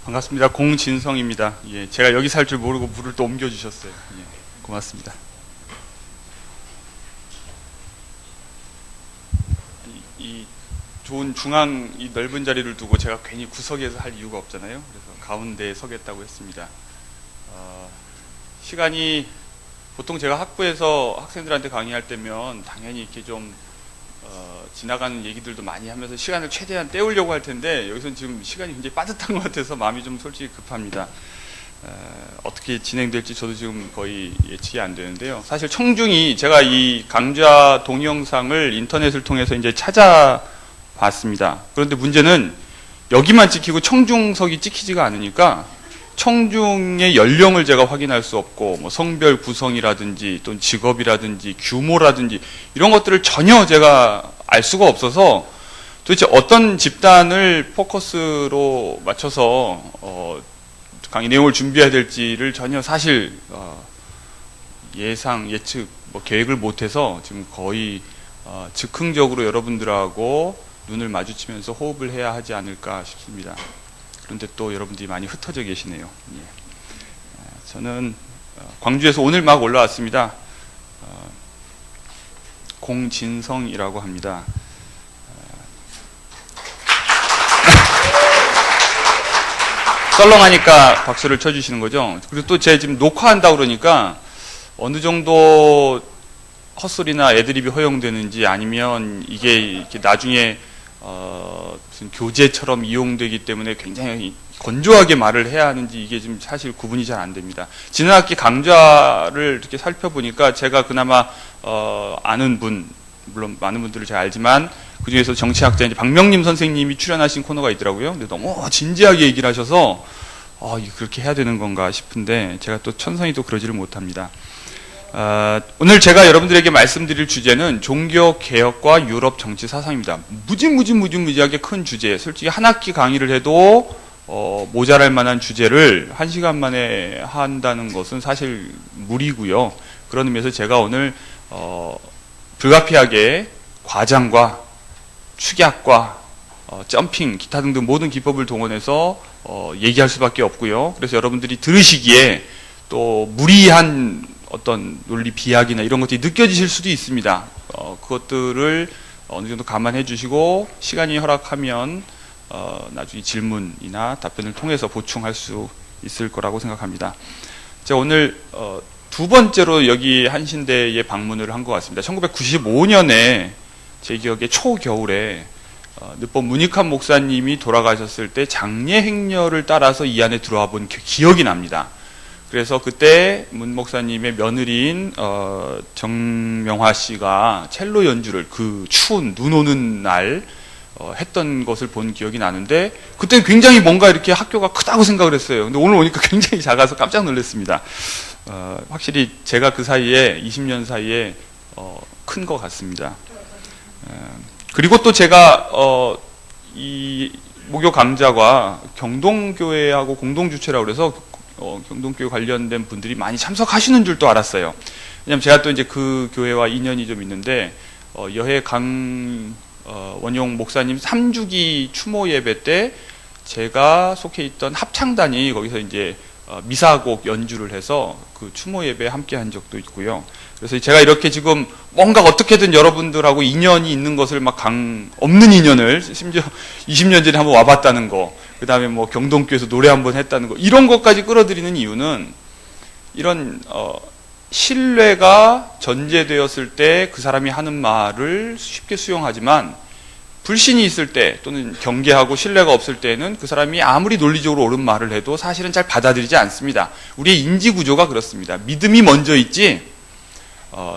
반갑습니다. 공진성입니다. 예, 제가 여기 살 줄 모르고 물을 또 옮겨주셨어요. 예, 고맙습니다. 이 좋은 중앙 이 넓은 자리를 두고 제가 괜히 구석에서 할 이유가 없잖아요. 그래서 가운데에 서겠다고 했습니다. 시간이 보통 제가 학부에서 학생들한테 강의할 때면 당연히 이렇게 좀 지나가는 얘기들도 많이 하면서 시간을 최대한 때우려고 할 텐데 여기서는 지금 시간이 굉장히 빠듯한 것 같아서 마음이 좀 솔직히 급합니다. 어떻게 진행될지 저도 지금 거의 예측이 안 되는데요. 사실 청중이 제가 이 강좌 동영상을 인터넷을 통해서 이제 찾아봤습니다. 그런데 문제는 여기만 찍히고 청중석이 찍히지가 않으니까 청중의 연령을 제가 확인할 수 없고 뭐 성별 구성이라든지 또는 직업이라든지 규모라든지 이런 것들을 전혀 제가 알 수가 없어서 도대체 어떤 집단을 포커스로 맞춰서 강의 내용을 준비해야 될지를 전혀 사실 예측 계획을 못해서 지금 거의 즉흥적으로 여러분들하고 눈을 마주치면서 호흡을 해야 하지 않을까 싶습니다. 그런데 또 여러분들이 많이 흩어져 계시네요. 예. 저는 광주에서 오늘 막 올라왔습니다. 공진성이라고 합니다. 썰렁하니까 박수를 쳐주시는 거죠. 그리고 또 제가 지금 녹화한다고 그러니까 어느 정도 헛소리나 애드립이 허용되는지 아니면 이게 이렇게 나중에 무슨 교재처럼 이용되기 때문에 굉장히 건조하게 말을 해야 하는지 이게 지금 사실 구분이 잘 안 됩니다. 지난 학기 강좌를 이렇게 살펴보니까 제가 그나마 아는 분, 물론 많은 분들을 잘 알지만 그 중에서 정치학자 박명림 선생님이 출연하신 코너가 있더라고요. 근데 너무 진지하게 얘기를 하셔서 그렇게 해야 되는 건가 싶은데 제가 또 천성이 또 그러지를 못합니다. 오늘 제가 여러분들에게 말씀드릴 주제는 종교개혁과 유럽 정치 사상입니다. 무지무지하게 큰 주제, 솔직히 한 학기 강의를 해도 모자랄 만한 주제를 1시간 만에 한다는 것은 사실 무리고요. 그런 의미에서 제가 오늘 불가피하게 과장과 축약과 점핑, 기타 등등 모든 기법을 동원해서 얘기할 수밖에 없고요. 그래서 여러분들이 들으시기에 또 무리한 어떤 논리 비약이나 이런 것들이 느껴지실 수도 있습니다. 그것들을 어느 정도 감안해 주시고 시간이 허락하면 나중에 질문이나 답변을 통해서 보충할 수 있을 거라고 생각합니다. 제가 오늘 두 번째로 여기 한신대에 방문을 한 것 같습니다. 1995년에 제 기억에 초겨울에 늦범 문익환 목사님이 돌아가셨을 때 장례 행렬을 따라서 이 안에 들어와 본 기억이 납니다. 그래서 그때 문 목사님의 며느리인 정명화 씨가 첼로 연주를 그 추운 눈 오는 날 했던 것을 본 기억이 나는데 그때는 굉장히 뭔가 이렇게 학교가 크다고 생각을 했어요. 근데 오늘 오니까 굉장히 작아서 깜짝 놀랐습니다. 확실히 제가 그 사이에 20년 사이에 큰 것 같습니다. 그리고 또 제가 이 목요 강좌가 경동교회하고 공동주최라고 그래서 경동교회 관련된 분들이 많이 참석하시는 줄도 알았어요. 왜냐면 제가 또 이제 그 교회와 인연이 좀 있는데 여해 원용 목사님 3주기 추모 예배 때 제가 속해 있던 합창단이 거기서 이제 미사곡 연주를 해서 그 추모 예배에 함께 한 적도 있고요. 그래서 제가 이렇게 지금 뭔가 어떻게든 여러분들하고 인연이 있는 것을 없는 인연을 심지어 20년 전에 한번 와봤다는 거, 그 다음에 뭐 경동교에서 노래 한번 했다는 거, 이런 것까지 끌어들이는 이유는 이런 신뢰가 전제되었을 때 그 사람이 하는 말을 쉽게 수용하지만 불신이 있을 때 또는 경계하고 신뢰가 없을 때는 그 사람이 아무리 논리적으로 옳은 말을 해도 사실은 잘 받아들이지 않습니다. 우리의 인지 구조가 그렇습니다. 믿음이 먼저 있지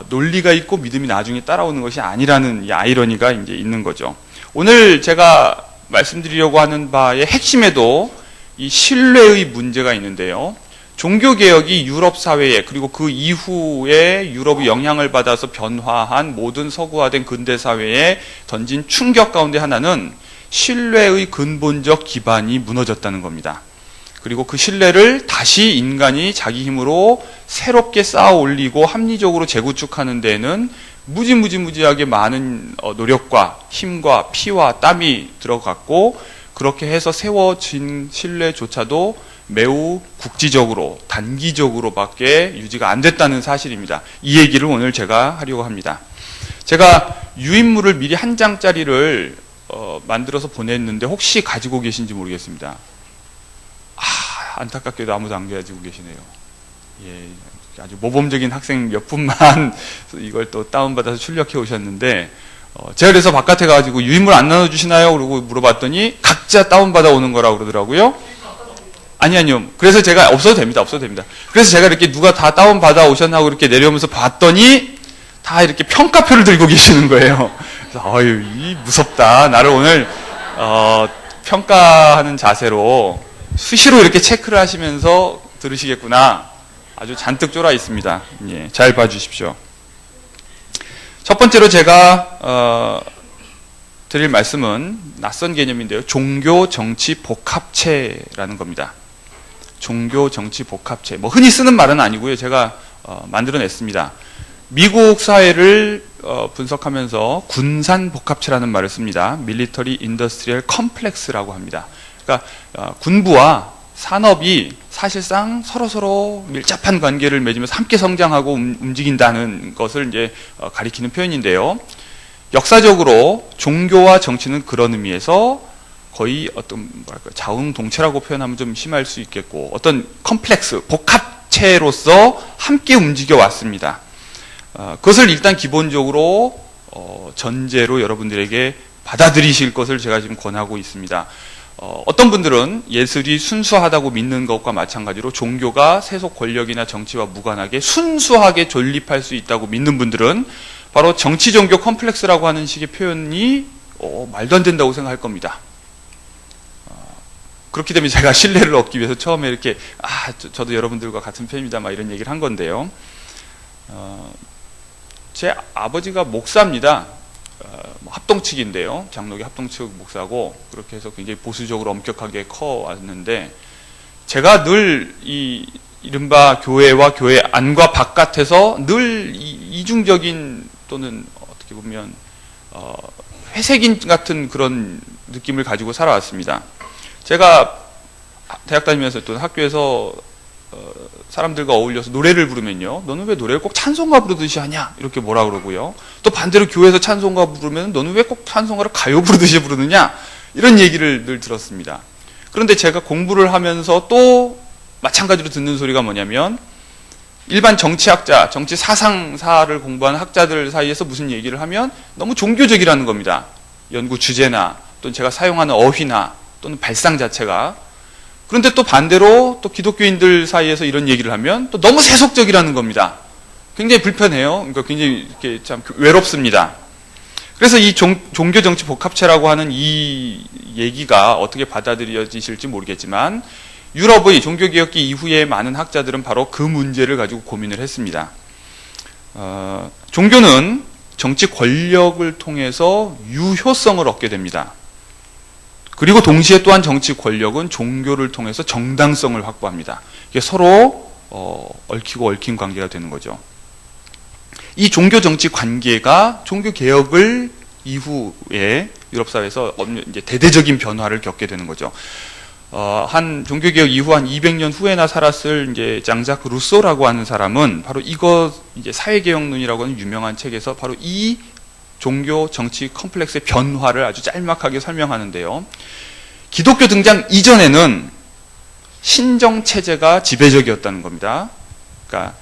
논리가 있고 믿음이 나중에 따라오는 것이 아니라는 이 아이러니가 이제 있는 거죠. 오늘 제가 말씀드리려고 하는 바의 핵심에도 이 신뢰의 문제가 있는데요. 종교개혁이 유럽 사회에 그리고 그 이후에 유럽의 영향을 받아서 변화한 모든 서구화된 근대 사회에 던진 충격 가운데 하나는 신뢰의 근본적 기반이 무너졌다는 겁니다. 그리고 그 신뢰를 다시 인간이 자기 힘으로 새롭게 쌓아 올리고 합리적으로 재구축하는 데에는 무지하게 많은 노력과 힘과 피와 땀이 들어갔고 그렇게 해서 세워진 신뢰조차도 매우 국지적으로 단기적으로밖에 유지가 안 됐다는 사실입니다. 이 얘기를 오늘 제가 하려고 합니다. 제가 유인물을 미리 한 장짜리를 만들어서 보냈는데 혹시 가지고 계신지 모르겠습니다. 안타깝게도 아무도 안 가지고 계시네요. 예, 아주 모범적인 학생 몇 분만 이걸 또 다운받아서 출력해 오셨는데, 제가 그래서 바깥에 가가지고 유인물 안 나눠주시나요? 그러고 물어봤더니 각자 다운받아 오는 거라고 그러더라고요. 아니요. 그래서 제가 없어도 됩니다. 그래서 제가 이렇게 누가 다 다운받아 오셨나고 이렇게 내려오면서 봤더니 다 이렇게 평가표를 들고 계시는 거예요. 그래서 아유, 이 무섭다. 나를 오늘 평가하는 자세로 수시로 이렇게 체크를 하시면서 들으시겠구나. 아주 잔뜩 쫄아 있습니다. 예, 잘 봐주십시오. 첫 번째로 제가 드릴 말씀은 낯선 개념인데요. 종교 정치 복합체라는 겁니다. 종교 정치 복합체. 뭐 흔히 쓰는 말은 아니고요. 제가 만들어냈습니다. 미국 사회를 분석하면서 군산 복합체라는 말을 씁니다. 밀리터리 인더스트리얼 컴플렉스라고 합니다. 그러니까 군부와 산업이 사실상 서로서로 밀접한 관계를 맺으면서 함께 성장하고 움직인다는 것을 이제 가리키는 표현인데요. 역사적으로 종교와 정치는 그런 의미에서 거의 어떤 자웅동체라고 표현하면 좀 심할 수 있겠고, 어떤 컴플렉스, 복합체로서 함께 움직여 왔습니다. 그것을 일단 기본적으로 전제로 여러분들에게 받아들이실 것을 제가 지금 권하고 있습니다. 어떤 분들은 예술이 순수하다고 믿는 것과 마찬가지로 종교가 세속 권력이나 정치와 무관하게 순수하게 존립할 수 있다고 믿는 분들은 바로 정치 종교 컴플렉스라고 하는 식의 표현이 말도 안 된다고 생각할 겁니다. 그렇기 때문에 제가 신뢰를 얻기 위해서 처음에 이렇게 저도 여러분들과 같은 편입니다 막 이런 얘기를 한 건데요. 제 아버지가 목사입니다. 합동측인데요. 장로교 합동측 목사고, 그렇게 해서 굉장히 보수적으로 엄격하게 커왔는데, 제가 늘 이른바 교회와 교회 안과 바깥에서 늘 이중적인 또는 어떻게 보면 회색인 같은 그런 느낌을 가지고 살아왔습니다. 제가 대학 다니면서 또 학교에서 사람들과 어울려서 노래를 부르면요, 너는 왜 노래를 꼭 찬송가 부르듯이 하냐 이렇게 뭐라 그러고요, 또 반대로 교회에서 찬송가 부르면 너는 왜 꼭 찬송가를 가요 부르듯이 부르느냐 이런 얘기를 늘 들었습니다. 그런데 제가 공부를 하면서 또 마찬가지로 듣는 소리가 뭐냐면, 일반 정치학자, 정치 사상사를 공부하는 학자들 사이에서 무슨 얘기를 하면 너무 종교적이라는 겁니다. 연구 주제나 또는 제가 사용하는 어휘나 또는 발상 자체가. 그런데 또 반대로 또 기독교인들 사이에서 이런 얘기를 하면 또 너무 세속적이라는 겁니다. 굉장히 불편해요. 그러니까 굉장히 이렇게 참 외롭습니다. 그래서 이 종교 정치 복합체라고 하는 이 얘기가 어떻게 받아들여지실지 모르겠지만, 유럽의 종교개혁기 이후에 많은 학자들은 바로 그 문제를 가지고 고민을 했습니다. 종교는 정치 권력을 통해서 유효성을 얻게 됩니다. 그리고 동시에 또한 정치 권력은 종교를 통해서 정당성을 확보합니다. 이게 서로 얽히고 얽힌 관계가 되는 거죠. 이 종교 정치 관계가 종교 개혁을 이후에 유럽 사회에서 이제 대대적인 변화를 겪게 되는 거죠. 한 종교 개혁 이후 한 200년 후에나 살았을 이제 장자크 루소라고 하는 사람은 바로 이거 이제 사회개혁론이라고 하는 유명한 책에서 바로 이 종교 정치 컴플렉스의 변화를 아주 짤막하게 설명하는데요. 기독교 등장 이전에는 신정 체제가 지배적이었다는 겁니다. 그러니까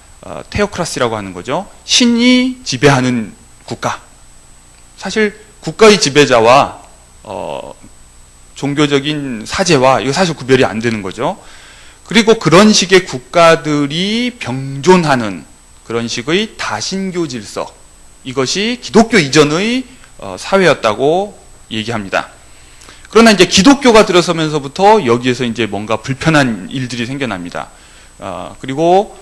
테오크라시라고 하는 거죠. 신이 지배하는 국가. 사실 국가의 지배자와 종교적인 사제와 이거 사실 구별이 안 되는 거죠. 그리고 그런 식의 국가들이 병존하는 그런 식의 다신교 질서, 이것이 기독교 이전의 사회였다고 얘기합니다. 그러나 이제 기독교가 들어서면서부터 여기에서 이제 뭔가 불편한 일들이 생겨납니다. 그리고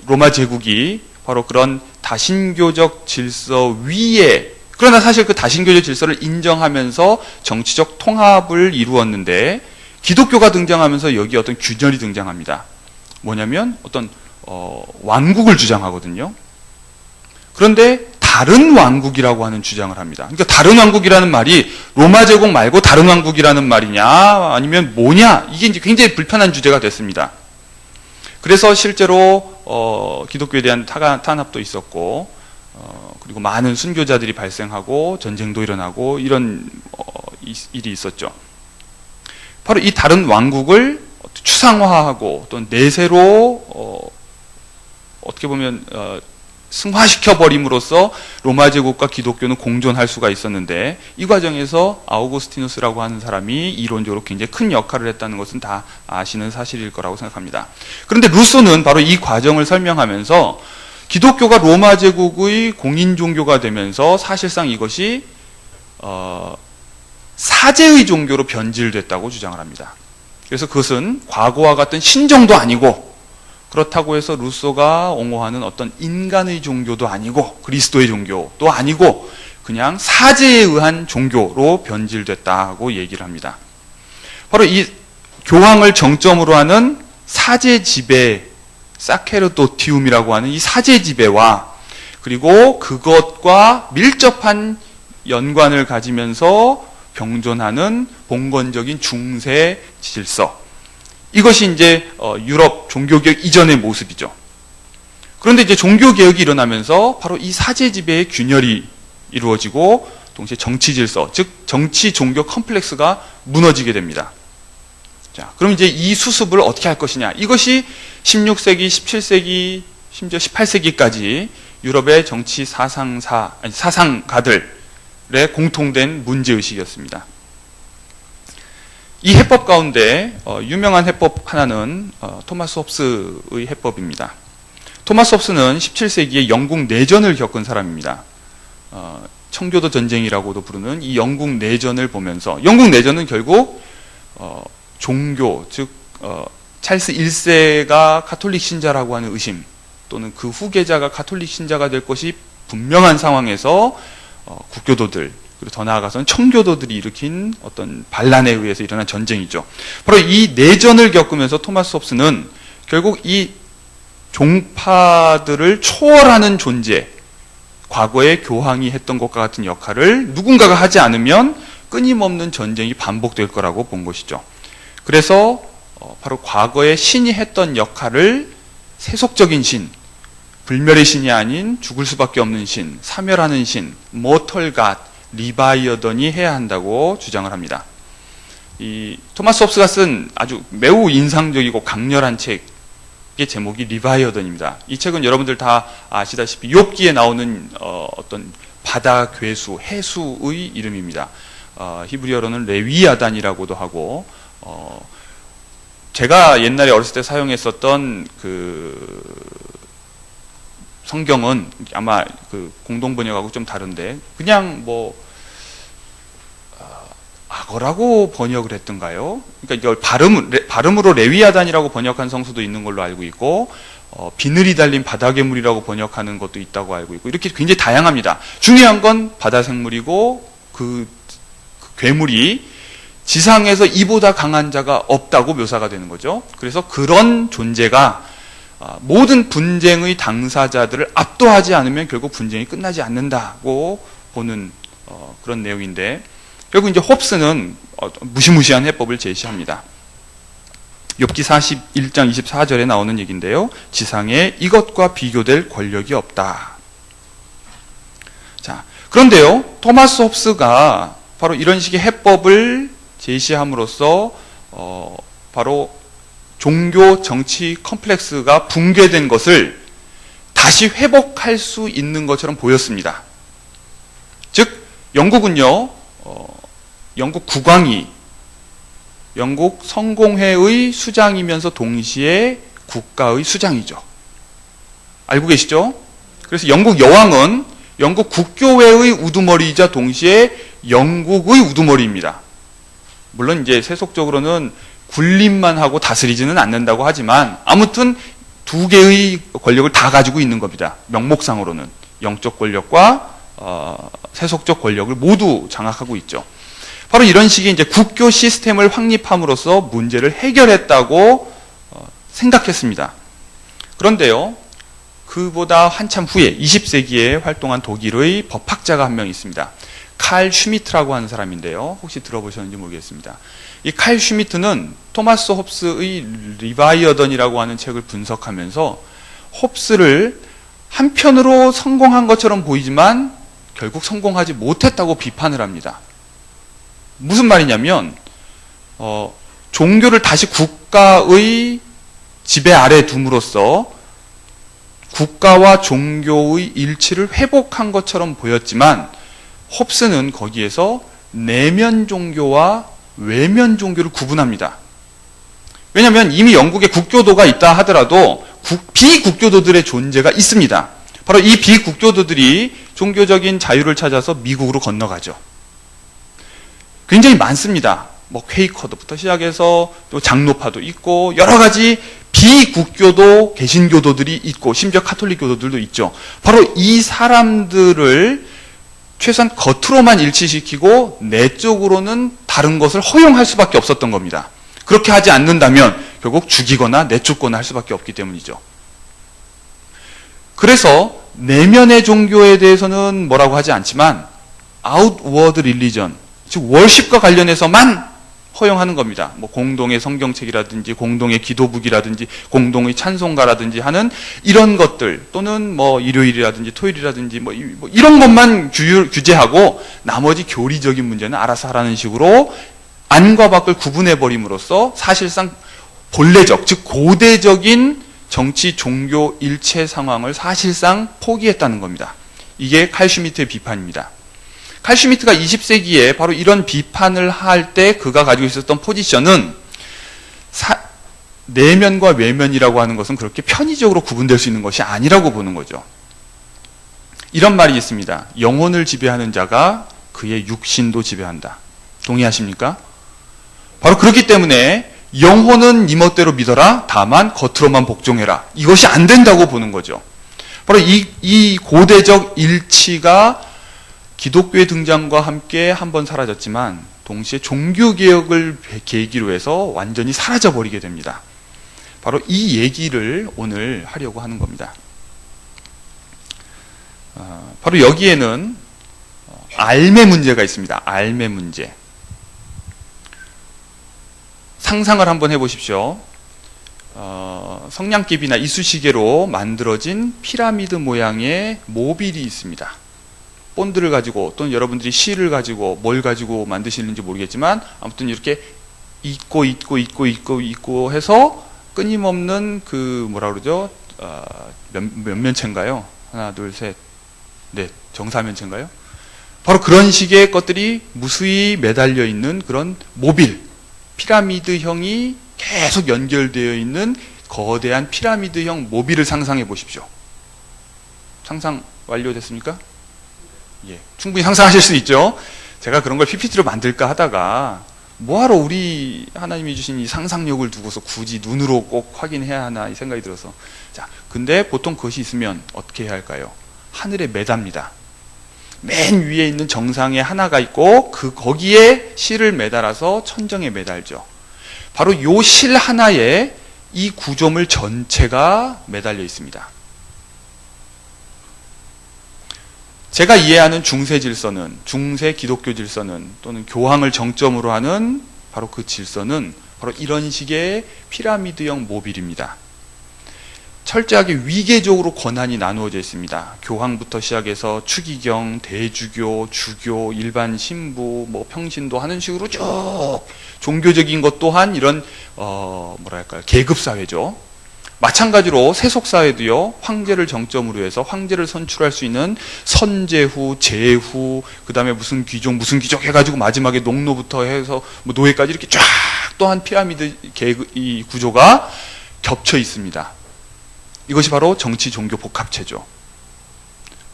로마 제국이 바로 그런 다신교적 질서 위에, 그러나 사실 그 다신교적 질서를 인정하면서 정치적 통합을 이루었는데, 기독교가 등장하면서 여기 어떤 균열이 등장합니다. 뭐냐면 어떤 왕국을 주장하거든요. 그런데 다른 왕국이라고 하는 주장을 합니다. 그러니까 다른 왕국이라는 말이 로마 제국 말고 다른 왕국이라는 말이냐 아니면 뭐냐, 이게 이제 굉장히 불편한 주제가 됐습니다. 그래서 실제로 기독교에 대한 탄압도 있었고, 그리고 많은 순교자들이 발생하고 전쟁도 일어나고 이런 일이 있었죠. 바로 이 다른 왕국을 추상화하고 또 내세로 어떻게 보면 승화시켜 버림으로써 로마 제국과 기독교는 공존할 수가 있었는데, 이 과정에서 아우구스티누스라고 하는 사람이 이론적으로 굉장히 큰 역할을 했다는 것은 다 아시는 사실일 거라고 생각합니다. 그런데 루소는 바로 이 과정을 설명하면서 기독교가 로마 제국의 공인 종교가 되면서 사실상 이것이 사제의 종교로 변질됐다고 주장을 합니다. 그래서 그것은 과거와 같은 신정도 아니고, 그렇다고 해서 루소가 옹호하는 어떤 인간의 종교도 아니고 그리스도의 종교도 아니고 그냥 사제에 의한 종교로 변질됐다고 얘기를 합니다. 바로 이 교황을 정점으로 하는 사제 지배, 사케르도티움이라고 하는 이 사제 지배와, 그리고 그것과 밀접한 연관을 가지면서 병존하는 봉건적인 중세 질서, 이것이 이제 유럽 종교개혁 이전의 모습이죠. 그런데 이제 종교개혁이 일어나면서 바로 이 사제 지배의 균열이 이루어지고 동시에 정치 질서, 즉 정치 종교 컴플렉스가 무너지게 됩니다. 자, 그럼 이제 이 수습을 어떻게 할 것이냐? 이것이 16세기, 17세기, 심지어 18세기까지 유럽의 정치 사상가들의 공통된 문제의식이었습니다. 이 해법 가운데 유명한 해법 하나는 토마스 홉스의 해법입니다. 토마스 홉스는 17세기에 영국 내전을 겪은 사람입니다. 청교도 전쟁이라고도 부르는 이 영국 내전을 보면서, 영국 내전은 결국 종교, 즉 찰스 1세가 가톨릭 신자라고 하는 의심, 또는 그 후계자가 가톨릭 신자가 될 것이 분명한 상황에서 국교도들, 그리고 더 나아가서는 청교도들이 일으킨 어떤 반란에 의해서 일어난 전쟁이죠. 바로 이 내전을 겪으면서 토마스 홉스는 결국 이 종파들을 초월하는 존재, 과거에 교황이 했던 것과 같은 역할을 누군가가 하지 않으면 끊임없는 전쟁이 반복될 거라고 본 것이죠. 그래서 바로 과거에 신이 했던 역할을 세속적인 신, 불멸의 신이 아닌 죽을 수밖에 없는 신, 사멸하는 신, 모털 갓, 리바이어던이 해야 한다고 주장을 합니다. 이 토마스 홉스가 쓴 아주 매우 인상적이고 강렬한 책의 제목이 리바이어던입니다. 이 책은 여러분들 다 아시다시피 욥기에 나오는 어떤 바다 괴수, 해수의 이름입니다. 히브리어로는 레위아단이라고도 하고, 제가 옛날에 어렸을 때 사용했었던 그 성경은 아마 그 공동 번역하고 좀 다른데, 그냥 뭐 악어라고 번역을 했던가요? 그러니까 이걸 발음으로 레위아단이라고 번역한 성수도 있는 걸로 알고 있고, 비늘이 달린 바다 괴물이라고 번역하는 것도 있다고 알고 있고, 이렇게 굉장히 다양합니다. 중요한 건 바다 생물이고 그 괴물이 지상에서 이보다 강한 자가 없다고 묘사가 되는 거죠. 그래서 그런 존재가 모든 분쟁의 당사자들을 압도하지 않으면 결국 분쟁이 끝나지 않는다고 보는 그런 내용인데, 결국 이제 홉스는 무시무시한 해법을 제시합니다. 욥기 41장 24절에 나오는 얘기인데요. 지상에 이것과 비교될 권력이 없다. 자, 그런데요, 토마스 홉스가 바로 이런 식의 해법을 제시함으로써 바로 종교 정치 컴플렉스가 붕괴된 것을 다시 회복할 수 있는 것처럼 보였습니다. 즉 영국은요, 영국 국왕이 영국 성공회의 수장이면서 동시에 국가의 수장이죠. 알고 계시죠? 그래서 영국 여왕은 영국 국교회의 우두머리이자 동시에 영국의 우두머리입니다. 물론 이제 세속적으로는 군림만 하고 다스리지는 않는다고 하지만 아무튼 두 개의 권력을 다 가지고 있는 겁니다. 명목상으로는 영적 권력과 세속적 권력을 모두 장악하고 있죠. 바로 이런 식의 이제 국교 시스템을 확립함으로써 문제를 해결했다고 생각했습니다. 그런데요, 그보다 한참 후에 20세기에 활동한 독일의 법학자가 한 명 있습니다. 칼 슈미트라고 하는 사람인데요. 혹시 들어보셨는지 모르겠습니다. 이 칼 슈미트는 토마스 홉스의 리바이어던이라고 하는 책을 분석하면서 홉스를 한편으로 성공한 것처럼 보이지만 결국 성공하지 못했다고 비판을 합니다. 무슨 말이냐면 종교를 다시 국가의 지배 아래 둠으로써 국가와 종교의 일치를 회복한 것처럼 보였지만 홉스는 거기에서 내면 종교와 외면 종교를 구분합니다. 왜냐하면 이미 영국에 국교도가 있다 하더라도 비국교도들의 존재가 있습니다. 바로 이 비국교도들이 종교적인 자유를 찾아서 미국으로 건너가죠. 굉장히 많습니다. 뭐 퀘이커도부터 시작해서 또 장로파도 있고 여러 가지 비국교도 개신교도들이 있고 심지어 카톨릭 교도들도 있죠. 바로 이 사람들을 최소한 겉으로만 일치시키고 내적으로는 다른 것을 허용할 수밖에 없었던 겁니다. 그렇게 하지 않는다면 결국 죽이거나 내쫓거나 할 수밖에 없기 때문이죠. 그래서 내면의 종교에 대해서는 뭐라고 하지 않지만 outward religion, 즉 월십과 관련해서만 허용하는 겁니다. 뭐 공동의 성경책이라든지 공동의 기도북이라든지 공동의 찬송가라든지 하는 이런 것들, 또는 뭐 일요일이라든지 토요일이라든지 뭐 이런 것만 규제하고 나머지 교리적인 문제는 알아서 하라는 식으로 안과 밖을 구분해 버림으로써 사실상 본래적, 즉 고대적인 정치 종교 일체 상황을 사실상 포기했다는 겁니다. 이게 칼 슈미트의 비판입니다. 칼 슈미트가 20세기에 바로 이런 비판을 할 때 그가 가지고 있었던 포지션은 내면과 외면이라고 하는 것은 그렇게 편의적으로 구분될 수 있는 것이 아니라고 보는 거죠. 이런 말이 있습니다. 영혼을 지배하는 자가 그의 육신도 지배한다. 동의하십니까? 바로 그렇기 때문에 영혼은 네 멋대로 믿어라. 다만 겉으로만 복종해라. 이것이 안 된다고 보는 거죠. 바로 이 고대적 일치가 기독교의 등장과 함께 한번 사라졌지만 동시에 종교개혁을 계기로 해서 완전히 사라져버리게 됩니다. 바로 이 얘기를 오늘 하려고 하는 겁니다. 바로 여기에는 알매 문제가 있습니다. 알매 문제. 상상을 한번 해보십시오. 성냥개비나 이쑤시개로 만들어진 피라미드 모양의 모빌이 있습니다. 본드를 가지고 또는 여러분들이 실을 가지고 뭘 가지고 만드시는지 모르겠지만 아무튼 이렇게 있고 해서 끊임없는 그 뭐라 그러죠? 몇 면체인가요? 하나, 둘, 셋, 넷, 정사면체인가요? 바로 그런 식의 것들이 무수히 매달려 있는 그런 모빌, 피라미드형이 계속 연결되어 있는 거대한 피라미드형 모빌을 상상해 보십시오. 상상 완료됐습니까? 예, 충분히 상상하실 수 있죠. 제가 그런 걸 PPT로 만들까 하다가 뭐하러 우리 하나님이 주신 이 상상력을 두고서 굳이 눈으로 꼭 확인해야 하나 이 생각이 들어서. 자, 근데 보통 그것이 있으면 어떻게 해야 할까요? 하늘에 매답니다. 맨 위에 있는 정상에 하나가 있고 거기에 실을 매달아서 천정에 매달죠. 바로 요 실 하나에 이 구조물 전체가 매달려 있습니다. 제가 이해하는 중세 질서는, 중세 기독교 질서는, 또는 교황을 정점으로 하는 바로 그 질서는 바로 이런 식의 피라미드형 모빌입니다. 철저하게 위계적으로 권한이 나누어져 있습니다. 교황부터 시작해서 추기경, 대주교, 주교, 일반 신부, 뭐 평신도 하는 식으로 쭉 종교적인 것 또한 이런 뭐랄까요, 계급 사회죠. 마찬가지로 세속 사회도요. 황제를 정점으로 해서 황제를 선출할 수 있는 선제후, 제후, 그다음에 무슨 귀족 해가지고 마지막에 농노부터 해서 뭐 노예까지 이렇게 쫙 또한 피라미드 이 구조가 겹쳐 있습니다. 이것이 바로 정치 종교 복합체죠.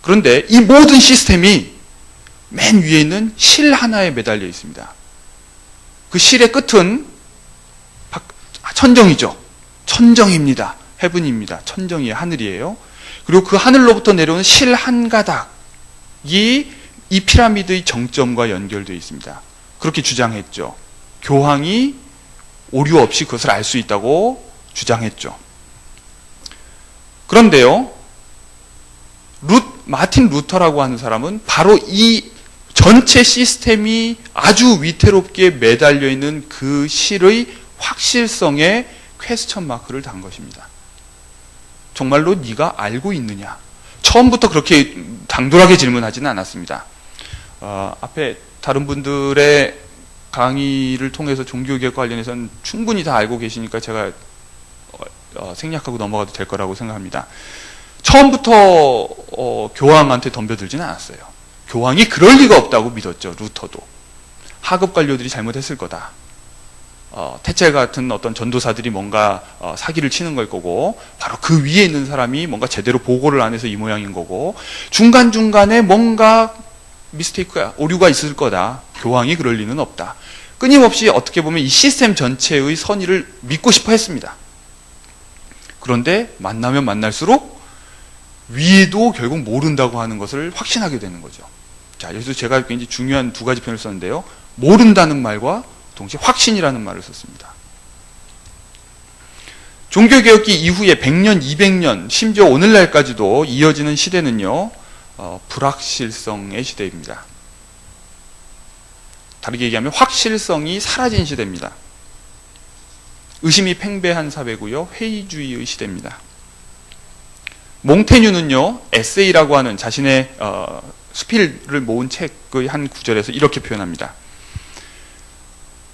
그런데 이 모든 시스템이 맨 위에 있는 실 하나에 매달려 있습니다. 그 실의 끝은 천정이죠. 천정입니다. 헤븐입니다. 천정이에요. 하늘이에요. 그리고 그 하늘로부터 내려오는 실 한 가닥이 이 피라미드의 정점과 연결되어 있습니다. 그렇게 주장했죠. 교황이 오류 없이 그것을 알 수 있다고 주장했죠. 그런데요, 마틴 루터라고 하는 사람은 바로 이 전체 시스템이 아주 위태롭게 매달려 있는 그 실의 확실성에 퀘스천 마크를 단 것입니다. 정말로 네가 알고 있느냐? 처음부터 그렇게 당돌하게 질문하지는 않았습니다. 앞에 다른 분들의 강의를 통해서 종교개혁 관련해서는 충분히 다 알고 계시니까 제가 생략하고 넘어가도 될 거라고 생각합니다. 처음부터 교황한테 덤벼들지는 않았어요. 교황이 그럴 리가 없다고 믿었죠. 루터도. 하급 관료들이 잘못했을 거다. 태첼 같은 어떤 전도사들이 뭔가 사기를 치는 걸 거고, 바로 그 위에 있는 사람이 뭔가 제대로 보고를 안 해서 이 모양인 거고, 중간중간에 뭔가 미스테이크야, 오류가 있을 거다. 교황이 그럴 리는 없다. 끊임없이 어떻게 보면 이 시스템 전체의 선의를 믿고 싶어 했습니다. 그런데 만나면 만날수록 위에도 결국 모른다고 하는 것을 확신하게 되는 거죠. 자, 여기서 제가 굉장히 중요한 두 가지 표현을 썼는데요. 모른다는 말과 동시에 확신이라는 말을 썼습니다. 종교개혁기 이후에 100년, 200년, 심지어 오늘날까지도 이어지는 시대는요, 불확실성의 시대입니다. 다르게 얘기하면 확실성이 사라진 시대입니다. 의심이 팽배한 사회고요, 회의주의의 시대입니다. 몽테뉴는요, 에세이라고 하는 자신의 수필을 모은 책의 한 구절에서 이렇게 표현합니다.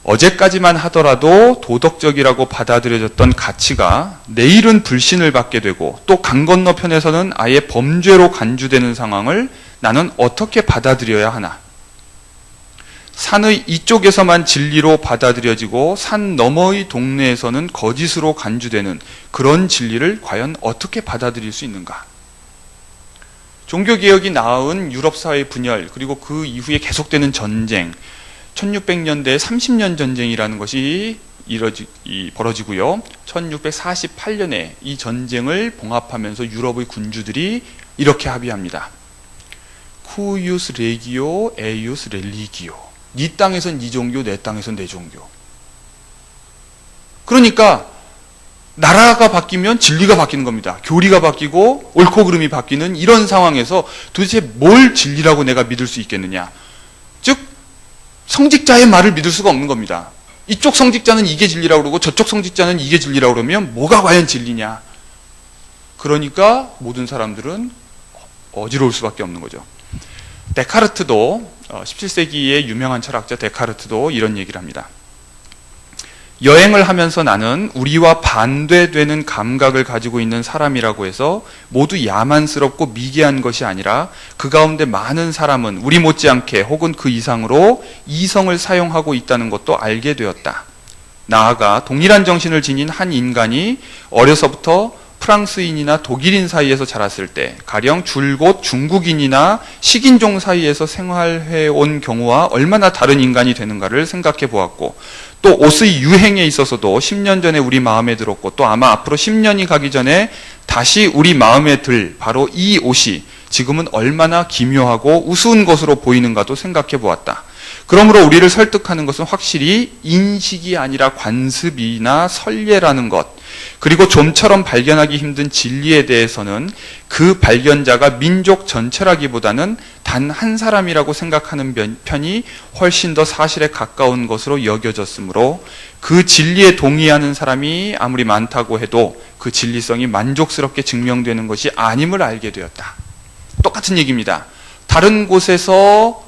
어제까지만 하더라도 도덕적이라고 받아들여졌던 가치가 내일은 불신을 받게 되고 또 강 건너편에서는 아예 범죄로 간주되는 상황을 나는 어떻게 받아들여야 하나? 산의 이쪽에서만 진리로 받아들여지고 산 너머의 동네에서는 거짓으로 간주되는 그런 진리를 과연 어떻게 받아들일 수 있는가? 종교개혁이 낳은 유럽사회의 분열, 그리고 그 이후에 계속되는 전쟁, 1600년대 30년 전쟁이라는 것이 벌어지고요. 1648년에 이 전쟁을 봉합하면서 유럽의 군주들이 이렇게 합의합니다. Cuius regio, eius religio. 네 땅에선 네 종교, 내 땅에선 내 종교. 그러니까 나라가 바뀌면 진리가 바뀌는 겁니다. 교리가 바뀌고 옳고 그름이 바뀌는 이런 상황에서 도대체 뭘 진리라고 내가 믿을 수 있겠느냐. 즉 성직자의 말을 믿을 수가 없는 겁니다. 이쪽 성직자는 이게 진리라고 그러고 저쪽 성직자는 이게 진리라고 그러면 뭐가 과연 진리냐. 그러니까 모든 사람들은 어지러울 수밖에 없는 거죠. 데카르트도 17세기의 유명한 철학자 데카르트도 이런 얘기를 합니다. 여행을 하면서 나는 우리와 반대되는 감각을 가지고 있는 사람이라고 해서 모두 야만스럽고 미개한 것이 아니라 그 가운데 많은 사람은 우리 못지않게 혹은 그 이상으로 이성을 사용하고 있다는 것도 알게 되었다. 나아가 동일한 정신을 지닌 한 인간이 어려서부터 프랑스인이나 독일인 사이에서 자랐을 때 가령 줄곧 중국인이나 식인종 사이에서 생활해온 경우와 얼마나 다른 인간이 되는가를 생각해 보았고, 또 옷의 유행에 있어서도 10년 전에 우리 마음에 들었고 또 아마 앞으로 10년이 가기 전에 다시 우리 마음에 들 바로 이 옷이 지금은 얼마나 기묘하고 우스운 것으로 보이는가도 생각해 보았다. 그러므로 우리를 설득하는 것은 확실히 인식이 아니라 관습이나 설례라는 것, 그리고 좀처럼 발견하기 힘든 진리에 대해서는 그 발견자가 민족 전체라기보다는 단 한 사람이라고 생각하는 편이 훨씬 더 사실에 가까운 것으로 여겨졌으므로 그 진리에 동의하는 사람이 아무리 많다고 해도 그 진리성이 만족스럽게 증명되는 것이 아님을 알게 되었다. 똑같은 얘기입니다. 다른 곳에서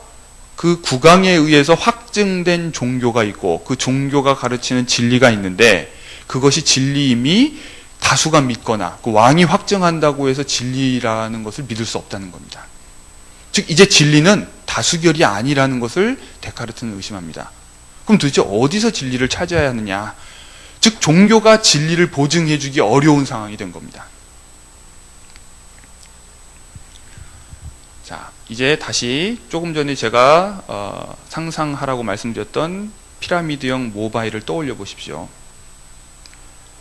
그 국왕에 의해서 확증된 종교가 있고 그 종교가 가르치는 진리가 있는데 그것이 진리임이 다수가 믿거나 그 왕이 확증한다고 해서 진리라는 것을 믿을 수 없다는 겁니다. 즉 이제 진리는 다수결이 아니라는 것을 데카르트는 의심합니다. 그럼 도대체 어디서 진리를 찾아야 하느냐? 즉 종교가 진리를 보증해 주기 어려운 상황이 된 겁니다. 자, 이제 다시 조금 전에 제가 상상하라고 말씀드렸던 피라미드형 모바일을 떠올려 보십시오.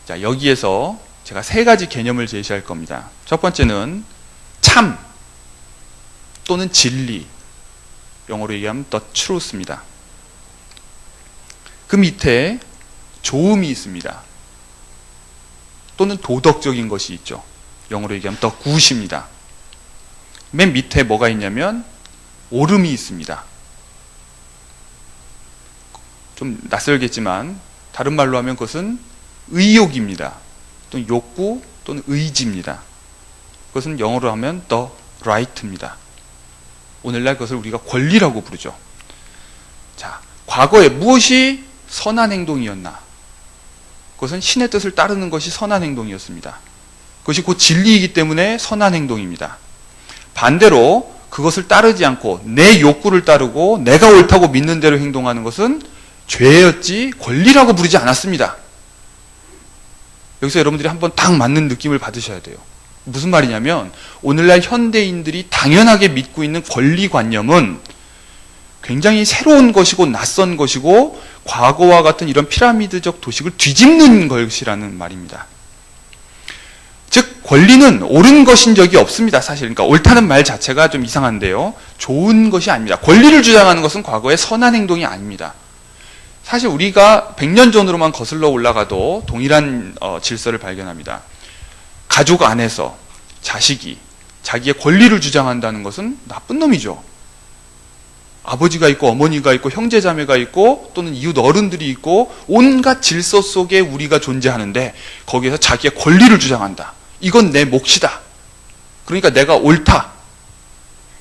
자, 여기에서 제가 세 가지 개념을 제시할 겁니다. 첫 번째는 참 또는 진리, 영어로 얘기하면 the truth입니다. 그 밑에 좋음이 있습니다. 또는 도덕적인 것이 있죠. 영어로 얘기하면 the good입니다. 맨 밑에 뭐가 있냐면 오름이 있습니다. 좀 낯설겠지만 다른 말로 하면 그것은 의욕입니다. 또는 욕구 또는 의지입니다. 그것은 영어로 하면 the right입니다. 오늘날 그것을 우리가 권리라고 부르죠. 자, 과거에 무엇이 선한 행동이었나? 그것은 신의 뜻을 따르는 것이 선한 행동이었습니다. 그것이 곧 진리이기 때문에 선한 행동입니다. 반대로 그것을 따르지 않고 내 욕구를 따르고 내가 옳다고 믿는 대로 행동하는 것은 죄였지 권리라고 부르지 않았습니다. 여기서 여러분들이 한번 딱 맞는 느낌을 받으셔야 돼요. 무슨 말이냐면 오늘날 현대인들이 당연하게 믿고 있는 권리관념은 굉장히 새로운 것이고 낯선 것이고 과거와 같은 이런 피라미드적 도식을 뒤집는 것이라는 말입니다. 즉 권리는 옳은 것인 적이 없습니다. 사실 그러니까 옳다는 말 자체가 좀 이상한데요. 좋은 것이 아닙니다. 권리를 주장하는 것은 과거의 선한 행동이 아닙니다. 사실 우리가 100년 전으로만 거슬러 올라가도 동일한 질서를 발견합니다. 가족 안에서 자식이 자기의 권리를 주장한다는 것은 나쁜 놈이죠. 아버지가 있고 어머니가 있고 형제자매가 있고 또는 이웃 어른들이 있고 온갖 질서 속에 우리가 존재하는데 거기에서 자기의 권리를 주장한다. 이건 내 몫이다. 그러니까 내가 옳다.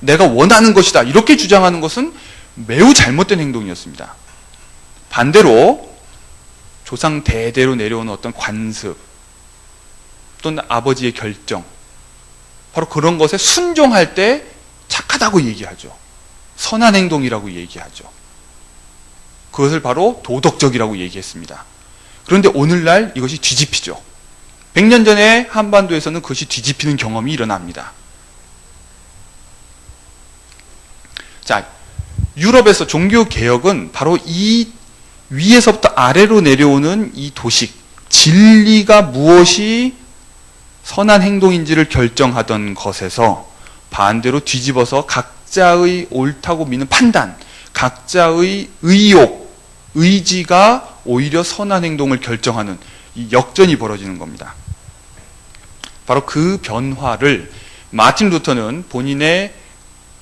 내가 원하는 것이다. 이렇게 주장하는 것은 매우 잘못된 행동이었습니다. 반대로 조상 대대로 내려오는 어떤 관습 또는 아버지의 결정, 바로 그런 것에 순종할 때 착하다고 얘기하죠. 선한 행동이라고 얘기하죠. 그것을 바로 도덕적이라고 얘기했습니다. 그런데 오늘날 이것이 뒤집히죠. 100년 전에 한반도에서는 그것이 뒤집히는 경험이 일어납니다. 자, 유럽에서 종교개혁은 바로 이 위에서부터 아래로 내려오는 이 도식, 진리가 무엇이 선한 행동인지를 결정하던 것에서 반대로 뒤집어서 각자의 옳다고 믿는 판단, 각자의 의욕, 의지가 오히려 선한 행동을 결정하는 이 역전이 벌어지는 겁니다. 바로 그 변화를 마틴 루터는 본인이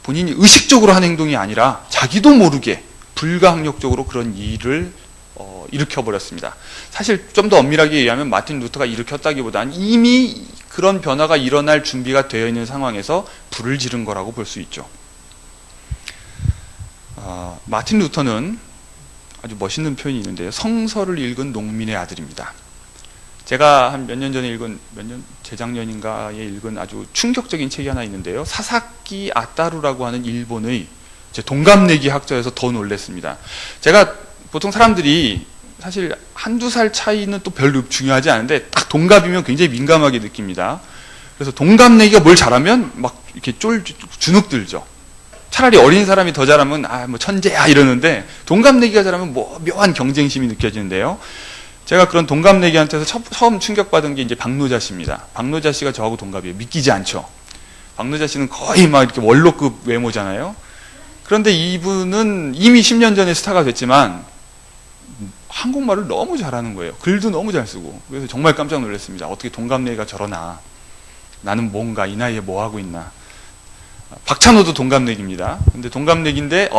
의식적으로 한 행동이 아니라 자기도 모르게 불가항력적으로 그런 일을 일으켜버렸습니다. 사실 좀 더 엄밀하게 얘기하면 마틴 루터가 일으켰다기보다는 이미 그런 변화가 일어날 준비가 되어 있는 상황에서 불을 지른 거라고 볼 수 있죠. 마틴 루터는 아주 멋있는 표현이 있는데요. 성서를 읽은 농민의 아들입니다. 제가 한 몇 년 전에 재작년인가에 읽은 아주 충격적인 책이 하나 있는데요. 사사키 아따루라고 하는 일본의 동갑내기 학자여서 더 놀랐습니다. 제가 보통 사람들이 사실 한두 살 차이는 또 별로 중요하지 않은데 딱 동갑이면 굉장히 민감하게 느낍니다. 그래서 동갑내기가 뭘 잘하면 막 이렇게 주눅들죠. 차라리 어린 사람이 더 잘하면 뭐 천재야 이러는데 동갑내기가 잘하면 뭐 묘한 경쟁심이 느껴지는데요. 제가 그런 동갑내기한테서 처음 충격받은 게 이제 박노자 씨입니다. 박노자 씨가 저하고 동갑이에요. 믿기지 않죠. 박노자 씨는 거의 막 이렇게 원로급 외모잖아요. 그런데 이분은 이미 10년 전에 스타가 됐지만 한국말을 너무 잘하는 거예요. 글도 너무 잘 쓰고. 그래서 정말 깜짝 놀랐습니다. 어떻게 동갑내기가 저러나. 나는 뭔가 이 나이에 뭐 하고 있나. 박찬호도 동갑내기입니다. 근데 동갑내기인데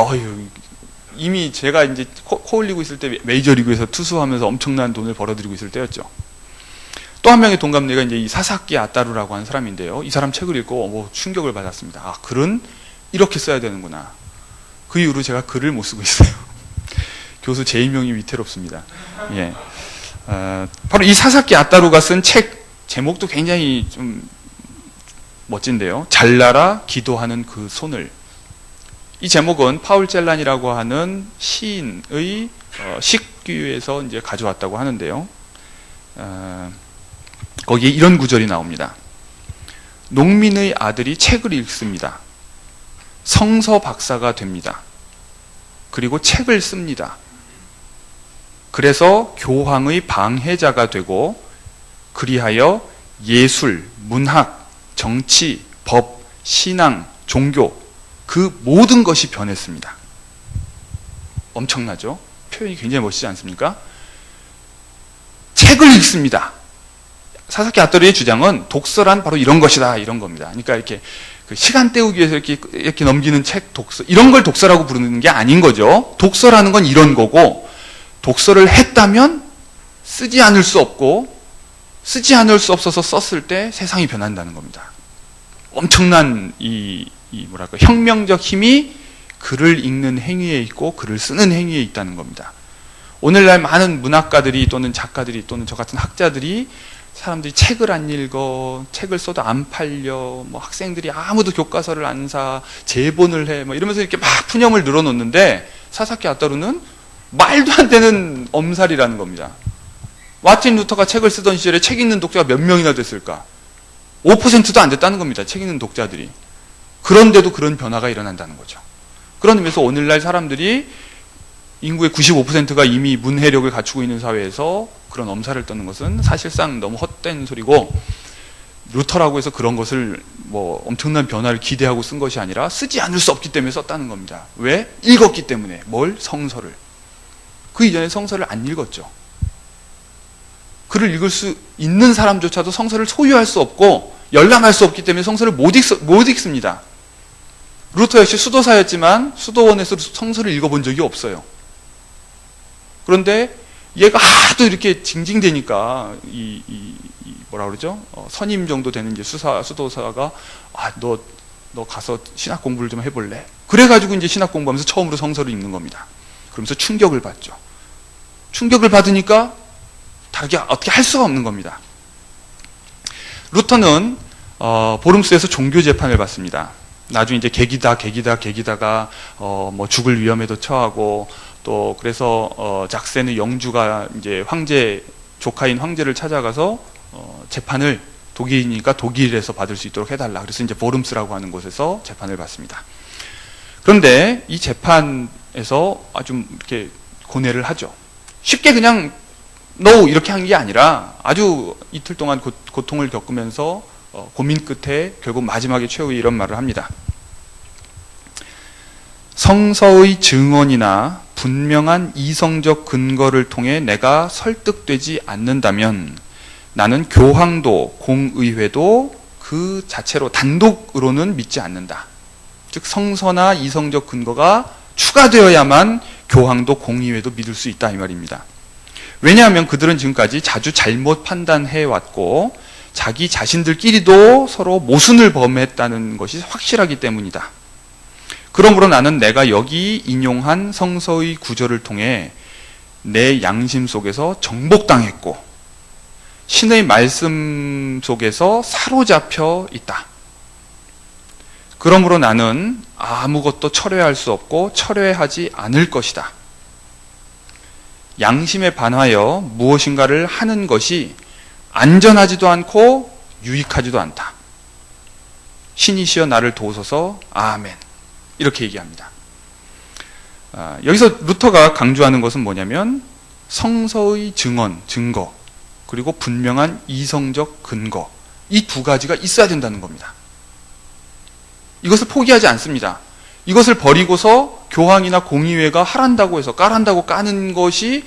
이미 제가 이제 코 올리고 있을 때 메이저리그에서 투수하면서 엄청난 돈을 벌어들이고 있을 때였죠. 또 한 명의 동갑내기가 이제 이 사사키 아따루라고 하는 사람인데요. 이 사람 책을 읽고 충격을 받았습니다. 글은 이렇게 써야 되는구나. 그 이후로 제가 글을 못 쓰고 있어요. 교수 제2명이 위태롭습니다. 예. 바로 이 사사키 아따루가 쓴 책 제목도 굉장히 좀 멋진데요. 잘나라 기도하는 그 손을. 이 제목은 파울 젤란이라고 하는 시인의 식귀에서 이제 가져왔다고 하는데요. 거기에 이런 구절이 나옵니다. 농민의 아들이 책을 읽습니다. 성서 박사가 됩니다. 그리고 책을 씁니다. 그래서 교황의 방해자가 되고 그리하여 예술, 문학, 정치, 법, 신앙, 종교 그 모든 것이 변했습니다. 엄청나죠? 표현이 굉장히 멋지지 않습니까? 책을 읽습니다. 사사키 아따루의 주장은 독서란 바로 이런 것이다, 이런 겁니다. 그러니까 이렇게 그 시간 때우기 위해서 이렇게 넘기는 책, 독서, 이런 걸 독서라고 부르는 게 아닌 거죠. 독서라는 건 이런 거고, 독서를 했다면 쓰지 않을 수 없고, 쓰지 않을 수 없어서 썼을 때 세상이 변한다는 겁니다. 엄청난 뭐랄까, 혁명적 힘이 글을 읽는 행위에 있고, 글을 쓰는 행위에 있다는 겁니다. 오늘날 많은 문학가들이 또는 작가들이 또는 저 같은 학자들이 사람들이 책을 안 읽어, 책을 써도 안 팔려, 뭐 학생들이 아무도 교과서를 안 사, 재본을 해, 뭐 이러면서 이렇게 막 푸념을 늘어놓는데 사사키 아타루는 말도 안 되는 엄살이라는 겁니다. 마틴 루터가 책을 쓰던 시절에 책 읽는 독자가 몇 명이나 됐을까? 5%도 안 됐다는 겁니다. 책 읽는 독자들이. 그런데도 그런 변화가 일어난다는 거죠. 그런 의미에서 오늘날 사람들이 인구의 95%가 이미 문해력을 갖추고 있는 사회에서 그런 엄살을 떠는 것은 사실상 너무 헛된 소리고, 루터라고 해서 그런 것을 뭐 엄청난 변화를 기대하고 쓴 것이 아니라 쓰지 않을 수 없기 때문에 썼다는 겁니다. 왜? 읽었기 때문에. 뭘? 성서를. 그 이전에 성서를 안 읽었죠. 글을 읽을 수 있는 사람조차도 성서를 소유할 수 없고 열람할 수 없기 때문에 성서를 못 읽습니다. 루터 역시 수도사였지만 수도원에서 성서를 읽어본 적이 없어요. 그런데 얘가 하도 이렇게 징징대니까 뭐라 그러죠? 선임 정도 되는 이제 수도사가 너 가서 신학 공부를 좀 해볼래? 그래가지고 이제 신학 공부하면서 처음으로 성서를 읽는 겁니다. 그러면서 충격을 받죠. 충격을 받으니까 자기가 어떻게 할 수가 없는 겁니다. 루터는 보름스에서 종교 재판을 받습니다. 나중에 이제 개기다가 뭐 죽을 위험에도 처하고, 또 그래서 작센의 영주가 이제 조카인 황제를 찾아가서 재판을 독일이니까 독일에서 받을 수 있도록 해달라. 그래서 이제 보름스라고 하는 곳에서 재판을 받습니다. 그런데 이 재판에서 아주 이렇게 고뇌를 하죠. 쉽게 그냥 NO 이렇게 한 게 아니라 아주 이틀 동안 고통을 겪으면서 고민 끝에 결국 마지막에 최후에 이런 말을 합니다. 성서의 증언이나 분명한 이성적 근거를 통해 내가 설득되지 않는다면 나는 교황도 공의회도 그 자체로 단독으로는 믿지 않는다. 즉 성서나 이성적 근거가 추가되어야만 교황도 공의회도 믿을 수 있다 이 말입니다. 왜냐하면 그들은 지금까지 자주 잘못 판단해왔고 자기 자신들끼리도 서로 모순을 범했다는 것이 확실하기 때문이다. 그러므로 나는 내가 여기 인용한 성서의 구절을 통해 내 양심 속에서 정복당했고 신의 말씀 속에서 사로잡혀 있다. 그러므로 나는 아무것도 철회할 수 없고 철회하지 않을 것이다. 양심에 반하여 무엇인가를 하는 것이 안전하지도 않고 유익하지도 않다. 신이시여 나를 도우소서. 아멘. 이렇게 얘기합니다. 여기서 루터가 강조하는 것은 뭐냐면 성서의 증거, 그리고 분명한 이성적 근거, 이 두 가지가 있어야 된다는 겁니다. 이것을 포기하지 않습니다. 이것을 버리고서 교황이나 공의회가 하란다고 해서 까란다고 까는 것이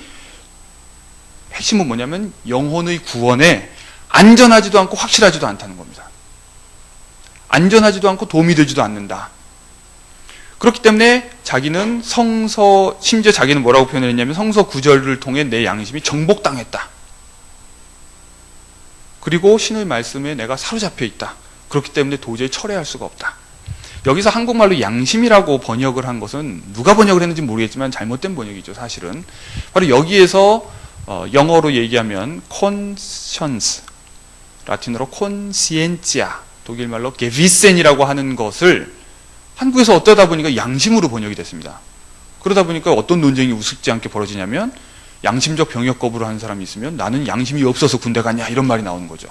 핵심은 뭐냐면 영혼의 구원에 안전하지도 않고 확실하지도 않다는 겁니다. 안전하지도 않고 도움이 되지도 않는다. 그렇기 때문에 자기는 심지어 자기는 뭐라고 표현을 했냐면 성서 구절을 통해 내 양심이 정복당했다. 그리고 신의 말씀에 내가 사로잡혀 있다. 그렇기 때문에 도저히 철회할 수가 없다. 여기서 한국말로 양심이라고 번역을 한 것은 누가 번역을 했는지 모르겠지만 잘못된 번역이죠, 사실은. 바로 여기에서 영어로 얘기하면 conscience, 라틴어로 conscientia, 독일말로 gewissen이라고 하는 것을 한국에서 어쩌다 보니까 양심으로 번역이 됐습니다. 그러다 보니까 어떤 논쟁이 우습지 않게 벌어지냐면 양심적 병역 거부를 하는 사람이 있으면 나는 양심이 없어서 군대 갔냐 이런 말이 나오는 거죠.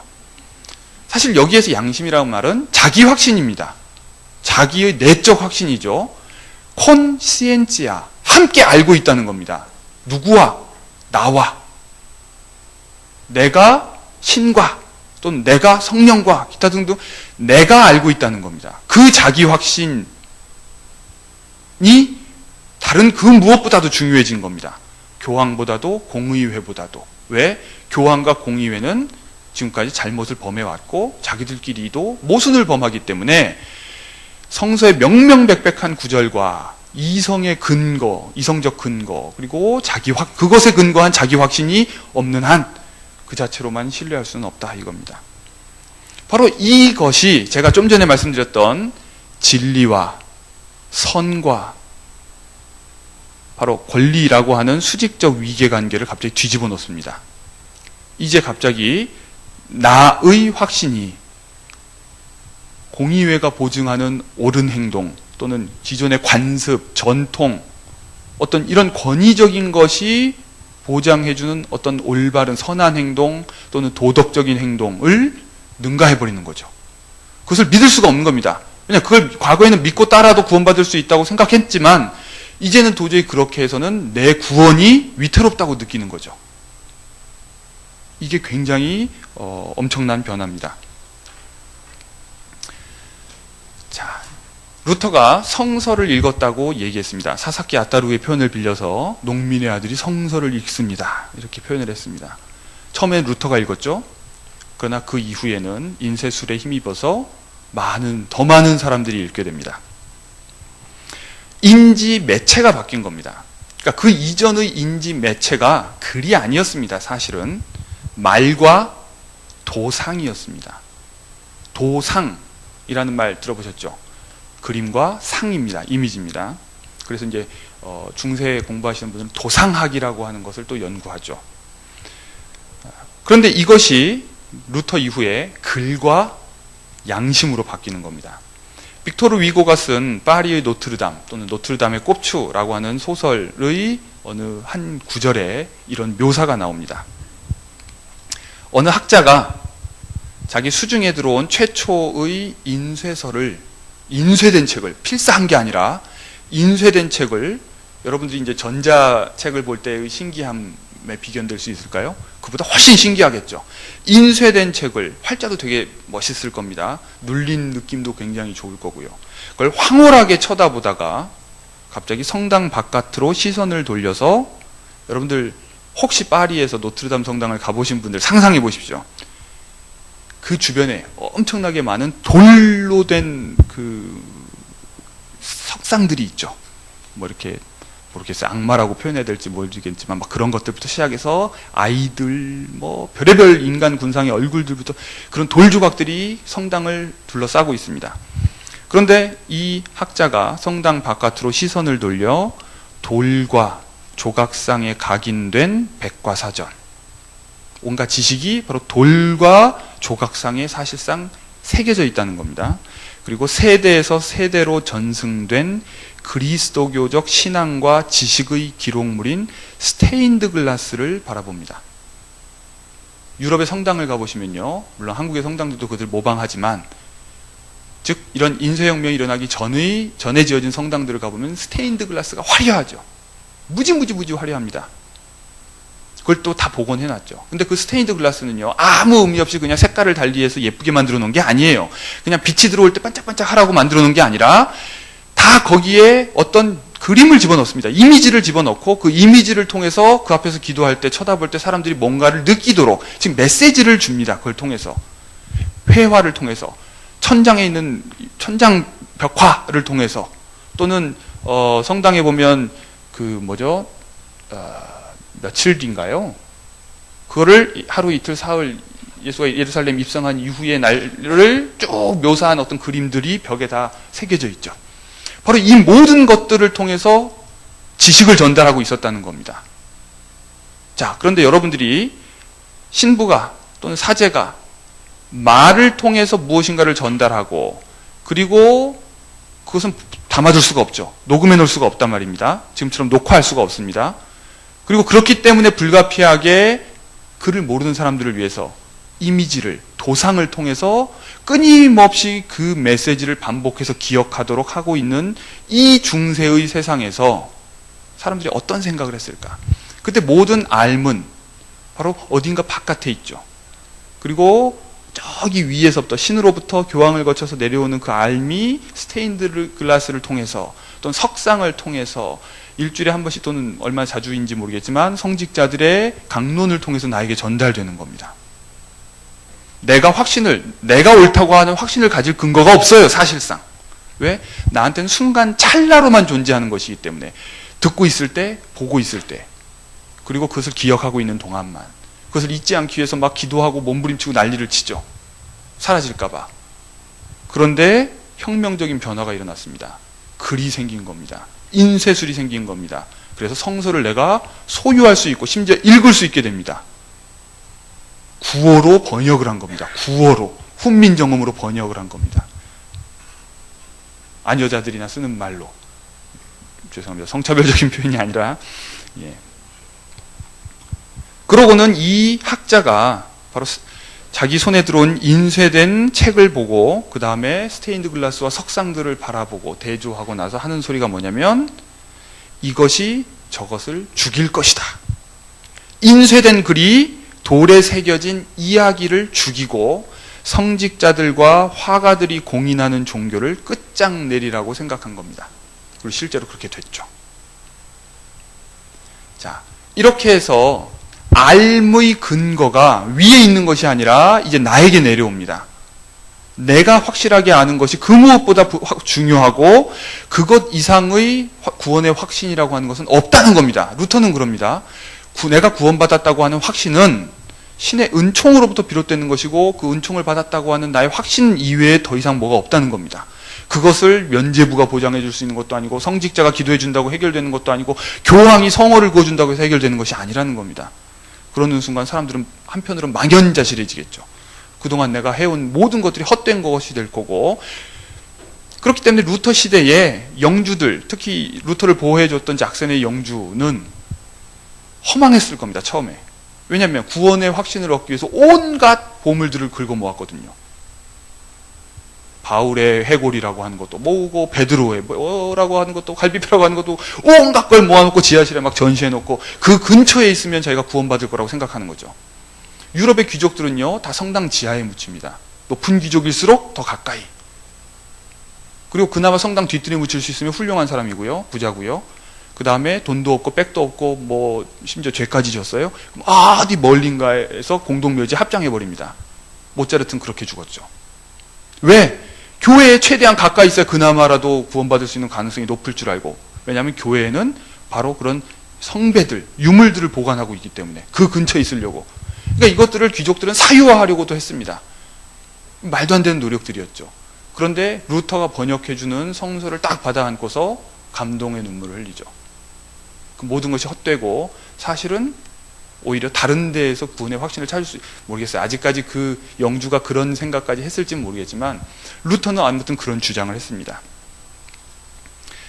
사실 여기에서 양심이라는 말은 자기 확신입니다. 자기의 내적 확신이죠. 콘시엔지아, 함께 알고 있다는 겁니다. 누구와? 나와. 내가 신과 또는 내가 성령과 기타 등등 내가 알고 있다는 겁니다. 그 자기 확신이 다른 그 무엇보다도 중요해진 겁니다. 교황보다도 공의회보다도. 왜? 교황과 공의회는 지금까지 잘못을 범해왔고 자기들끼리도 모순을 범하기 때문에 성서의 명명백백한 구절과 이성의 근거, 이성적 근거, 그리고 그것에 근거한 자기 확신이 없는 한 그 자체로만 신뢰할 수는 없다 이겁니다. 바로 이것이 제가 좀 전에 말씀드렸던 진리와 선과 바로 권리라고 하는 수직적 위계관계를 갑자기 뒤집어 놓습니다. 이제 갑자기 나의 확신이 공의회가 보증하는 옳은 행동 또는 기존의 관습, 전통, 어떤 이런 권위적인 것이 보장해주는 어떤 올바른 선한 행동 또는 도덕적인 행동을 능가해버리는 거죠. 그것을 믿을 수가 없는 겁니다. 왜냐, 그걸 과거에는 믿고 따라도 구원받을 수 있다고 생각했지만 이제는 도저히 그렇게 해서는 내 구원이 위태롭다고 느끼는 거죠. 이게 굉장히 엄청난 변화입니다. 자, 루터가 성서를 읽었다고 얘기했습니다. 사사키 아따루의 표현을 빌려서 농민의 아들이 성서를 읽습니다. 이렇게 표현을 했습니다. 처음엔 루터가 읽었죠. 그러나 그 이후에는 인쇄술에 힘입어서 더 많은 사람들이 읽게 됩니다. 인지 매체가 바뀐 겁니다. 그러니까 그 이전의 인지 매체가 글이 아니었습니다. 사실은 말과 도상이었습니다. 도상이라는 말 들어보셨죠? 그림과 상입니다. 이미지입니다. 그래서 이제 중세 공부하시는 분들은 도상학이라고 하는 것을 또 연구하죠. 그런데 이것이 루터 이후에 글과 양심으로 바뀌는 겁니다. 빅토르 위고가 쓴 파리의 노트르담 또는 노트르담의 꼽추라고 하는 소설의 어느 한 구절에 이런 묘사가 나옵니다. 어느 학자가 자기 수중에 들어온 최초의 인쇄된 책을 필사한 게 아니라 인쇄된 책을, 여러분들이 이제 전자책을 볼 때의 신기함에 비견될 수 있을까요? 그보다 훨씬 신기하겠죠. 인쇄된 책을, 활자도 되게 멋있을 겁니다. 눌린 느낌도 굉장히 좋을 거고요. 그걸 황홀하게 쳐다보다가 갑자기 성당 바깥으로 시선을 돌려서, 여러분들 혹시 파리에서 노트르담 성당을 가보신 분들 상상해 보십시오. 그 주변에 엄청나게 많은 돌로 된 그 석상들이 있죠. 뭐 이렇게 모르겠어요. 악마라고 표현해야 될지 모르겠지만 막 그런 것들부터 시작해서 아이들, 뭐 별의별 인간 군상의 얼굴들부터 그런 돌 조각들이 성당을 둘러싸고 있습니다. 그런데 이 학자가 성당 바깥으로 시선을 돌려 돌과 조각상에 각인된 백과사전, 온갖 지식이 바로 돌과 조각상에 사실상 새겨져 있다는 겁니다. 그리고 세대에서 세대로 전승된 그리스도교적 신앙과 지식의 기록물인 스테인드 글라스를 바라봅니다. 유럽의 성당을 가보시면요, 물론 한국의 성당들도 그들 모방하지만, 즉 이런 인쇄혁명이 일어나기 전에 지어진 성당들을 가보면 스테인드 글라스가 화려하죠. 무지 화려합니다. 그걸 또 다 복원해놨죠. 근데 그 스테인드 글라스는요, 아무 의미 없이 그냥 색깔을 달리해서 예쁘게 만들어 놓은 게 아니에요. 그냥 빛이 들어올 때 반짝반짝 하라고 만들어 놓은 게 아니라 다 거기에 어떤 그림을 집어넣습니다. 이미지를 집어넣고 그 이미지를 통해서 그 앞에서 기도할 때, 쳐다볼 때 사람들이 뭔가를 느끼도록 지금 메시지를 줍니다. 그걸 통해서, 회화를 통해서, 천장에 있는 천장 벽화를 통해서, 또는 성당에 보면 며칠 뒤인가요? 그거를 하루 이틀 사흘 예수가 예루살렘 입성한 이후의 날을 쭉 묘사한 어떤 그림들이 벽에 다 새겨져 있죠. 바로 이 모든 것들을 통해서 지식을 전달하고 있었다는 겁니다. 자, 그런데 여러분들이 신부가 또는 사제가 말을 통해서 무엇인가를 전달하고, 그리고 그것은 담아둘 수가 없죠. 녹음해 놓을 수가 없단 말입니다. 지금처럼 녹화할 수가 없습니다. 그리고 그렇기 때문에 불가피하게 글을 모르는 사람들을 위해서 이미지를, 도상을 통해서 끊임없이 그 메시지를 반복해서 기억하도록 하고 있는 이 중세의 세상에서 사람들이 어떤 생각을 했을까? 그때 모든 알문 바로 어딘가 바깥에 있죠. 그리고 저기 위에서부터, 신으로부터 교황을 거쳐서 내려오는 그 알미 스테인드 글라스를 통해서, 또는 석상을 통해서 일주일에 한 번씩, 또는 얼마나 자주인지 모르겠지만 성직자들의 강론을 통해서 나에게 전달되는 겁니다. 내가 옳다고 하는 확신을 가질 근거가 없어요, 사실상. 왜? 나한테는 순간 찰나로만 존재하는 것이기 때문에. 듣고 있을 때, 보고 있을 때, 그리고 그것을 기억하고 있는 동안만. 그것을 잊지 않기 위해서 막 기도하고 몸부림치고 난리를 치죠. 사라질까 봐. 그런데 혁명적인 변화가 일어났습니다. 글이 생긴 겁니다. 인쇄술이 생긴 겁니다. 그래서 성서를 내가 소유할 수 있고 심지어 읽을 수 있게 됩니다. 구어로 번역을 한 겁니다. 구어로. 훈민정음으로 번역을 한 겁니다. 아녀자들이나 쓰는 말로. 죄송합니다. 성차별적인 표현이 아니라. 예. 그러고는 이 학자가 바로 자기 손에 들어온 인쇄된 책을 보고 그 다음에 스테인드 글라스와 석상들을 바라보고 대조하고 나서 하는 소리가 뭐냐면 이것이 저것을 죽일 것이다. 인쇄된 글이 돌에 새겨진 이야기를 죽이고 성직자들과 화가들이 공인하는 종교를 끝장내리라고 생각한 겁니다. 그리고 실제로 그렇게 됐죠. 자, 이렇게 해서 알의 근거가 위에 있는 것이 아니라 이제 나에게 내려옵니다. 내가 확실하게 아는 것이 그 무엇보다 중요하고 그것 이상의 구원의 확신이라고 하는 것은 없다는 겁니다. 루터는 그럽니다. 내가 구원받았다고 하는 확신은 신의 은총으로부터 비롯되는 것이고 그 은총을 받았다고 하는 나의 확신 이외에 더 이상 뭐가 없다는 겁니다. 그것을 면죄부가 보장해 줄 수 있는 것도 아니고 성직자가 기도해 준다고 해결되는 것도 아니고 교황이 성어를 그어준다고 해서 해결되는 것이 아니라는 겁니다. 그러는 순간 사람들은 한편으로는 망연자실해지겠죠. 그동안 내가 해온 모든 것들이 헛된 것이 될 거고, 그렇기 때문에 루터 시대에 영주들, 특히 루터를 보호해줬던 잭슨의 영주는 허망했을 겁니다. 처음에. 왜냐하면 구원의 확신을 얻기 위해서 온갖 보물들을 긁어 모았거든요. 바울의 해골이라고 하는 것도 모으고, 베드로의 뭐라고 하는 것도, 갈비뼈라고 하는 것도 온갖 걸 모아놓고 지하실에 막 전시해놓고 그 근처에 있으면 자기가 구원받을 거라고 생각하는 거죠. 유럽의 귀족들은요, 다 성당 지하에 묻힙니다. 높은 귀족일수록 더 가까이. 그리고 그나마 성당 뒤뜰에 묻힐 수 있으면 훌륭한 사람이고요, 부자고요. 그 다음에 돈도 없고 백도 없고 뭐 심지어 죄까지 졌어요. 어디 멀린가에서 공동묘지에 합장해버립니다. 모차르트는 그렇게 죽었죠. 왜? 교회에 최대한 가까이 있어야 그나마라도 구원받을 수 있는 가능성이 높을 줄 알고. 왜냐하면 교회에는 바로 그런 성배들, 유물들을 보관하고 있기 때문에 그 근처에 있으려고. 그러니까 이것들을 귀족들은 사유화하려고도 했습니다. 말도 안 되는 노력들이었죠. 그런데 루터가 번역해주는 성서를 딱 받아 안고서 감동의 눈물을 흘리죠. 그 모든 것이 헛되고 사실은 오히려 다른 데에서 구원의 확신을 찾을 수 모르겠어요. 아직까지 그 영주가 그런 생각까지 했을지는 모르겠지만 루터는 아무튼 그런 주장을 했습니다.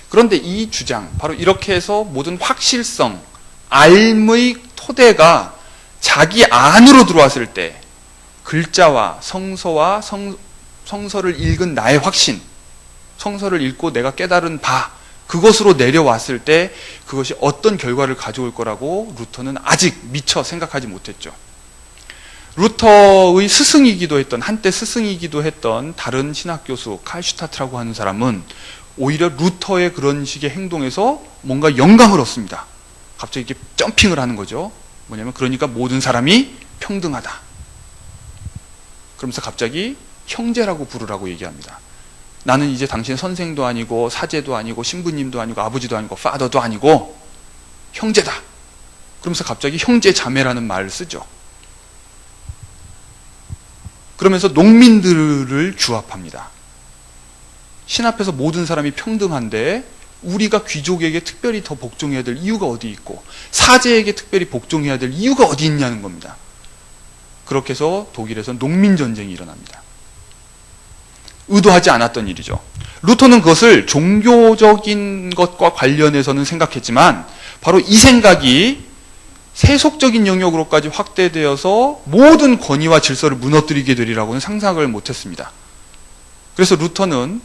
그런데 이 주장, 바로 이렇게 해서 모든 확실성, 알의 토대가 자기 안으로 들어왔을 때 글자와 성서와 성서를 읽은 나의 확신, 성서를 읽고 내가 깨달은 바, 그것으로 내려왔을 때 그것이 어떤 결과를 가져올 거라고 루터는 아직 미처 생각하지 못했죠. 루터의 스승이기도 했던, 한때 스승이기도 했던 다른 신학교수 칼슈타트라고 하는 사람은 오히려 루터의 그런 식의 행동에서 뭔가 영감을 얻습니다. 갑자기 이렇게 점핑을 하는 거죠. 뭐냐면 그러니까 모든 사람이 평등하다. 그러면서 갑자기 형제라고 부르라고 얘기합니다. 나는 이제 당신의 선생도 아니고 사제도 아니고 신부님도 아니고 아버지도 아니고 파더도 아니고 형제다. 그러면서 갑자기 형제 자매라는 말을 쓰죠. 그러면서 농민들을 규합합니다. 신 앞에서 모든 사람이 평등한데 우리가 귀족에게 특별히 더 복종해야 될 이유가 어디 있고 사제에게 특별히 복종해야 될 이유가 어디 있냐는 겁니다. 그렇게 해서 독일에서 농민전쟁이 일어납니다. 의도하지 않았던 일이죠. 루터는 그것을 종교적인 것과 관련해서는 생각했지만 바로 이 생각이 세속적인 영역으로까지 확대되어서 모든 권위와 질서를 무너뜨리게 되리라고는 상상을 못했습니다. 그래서 루터는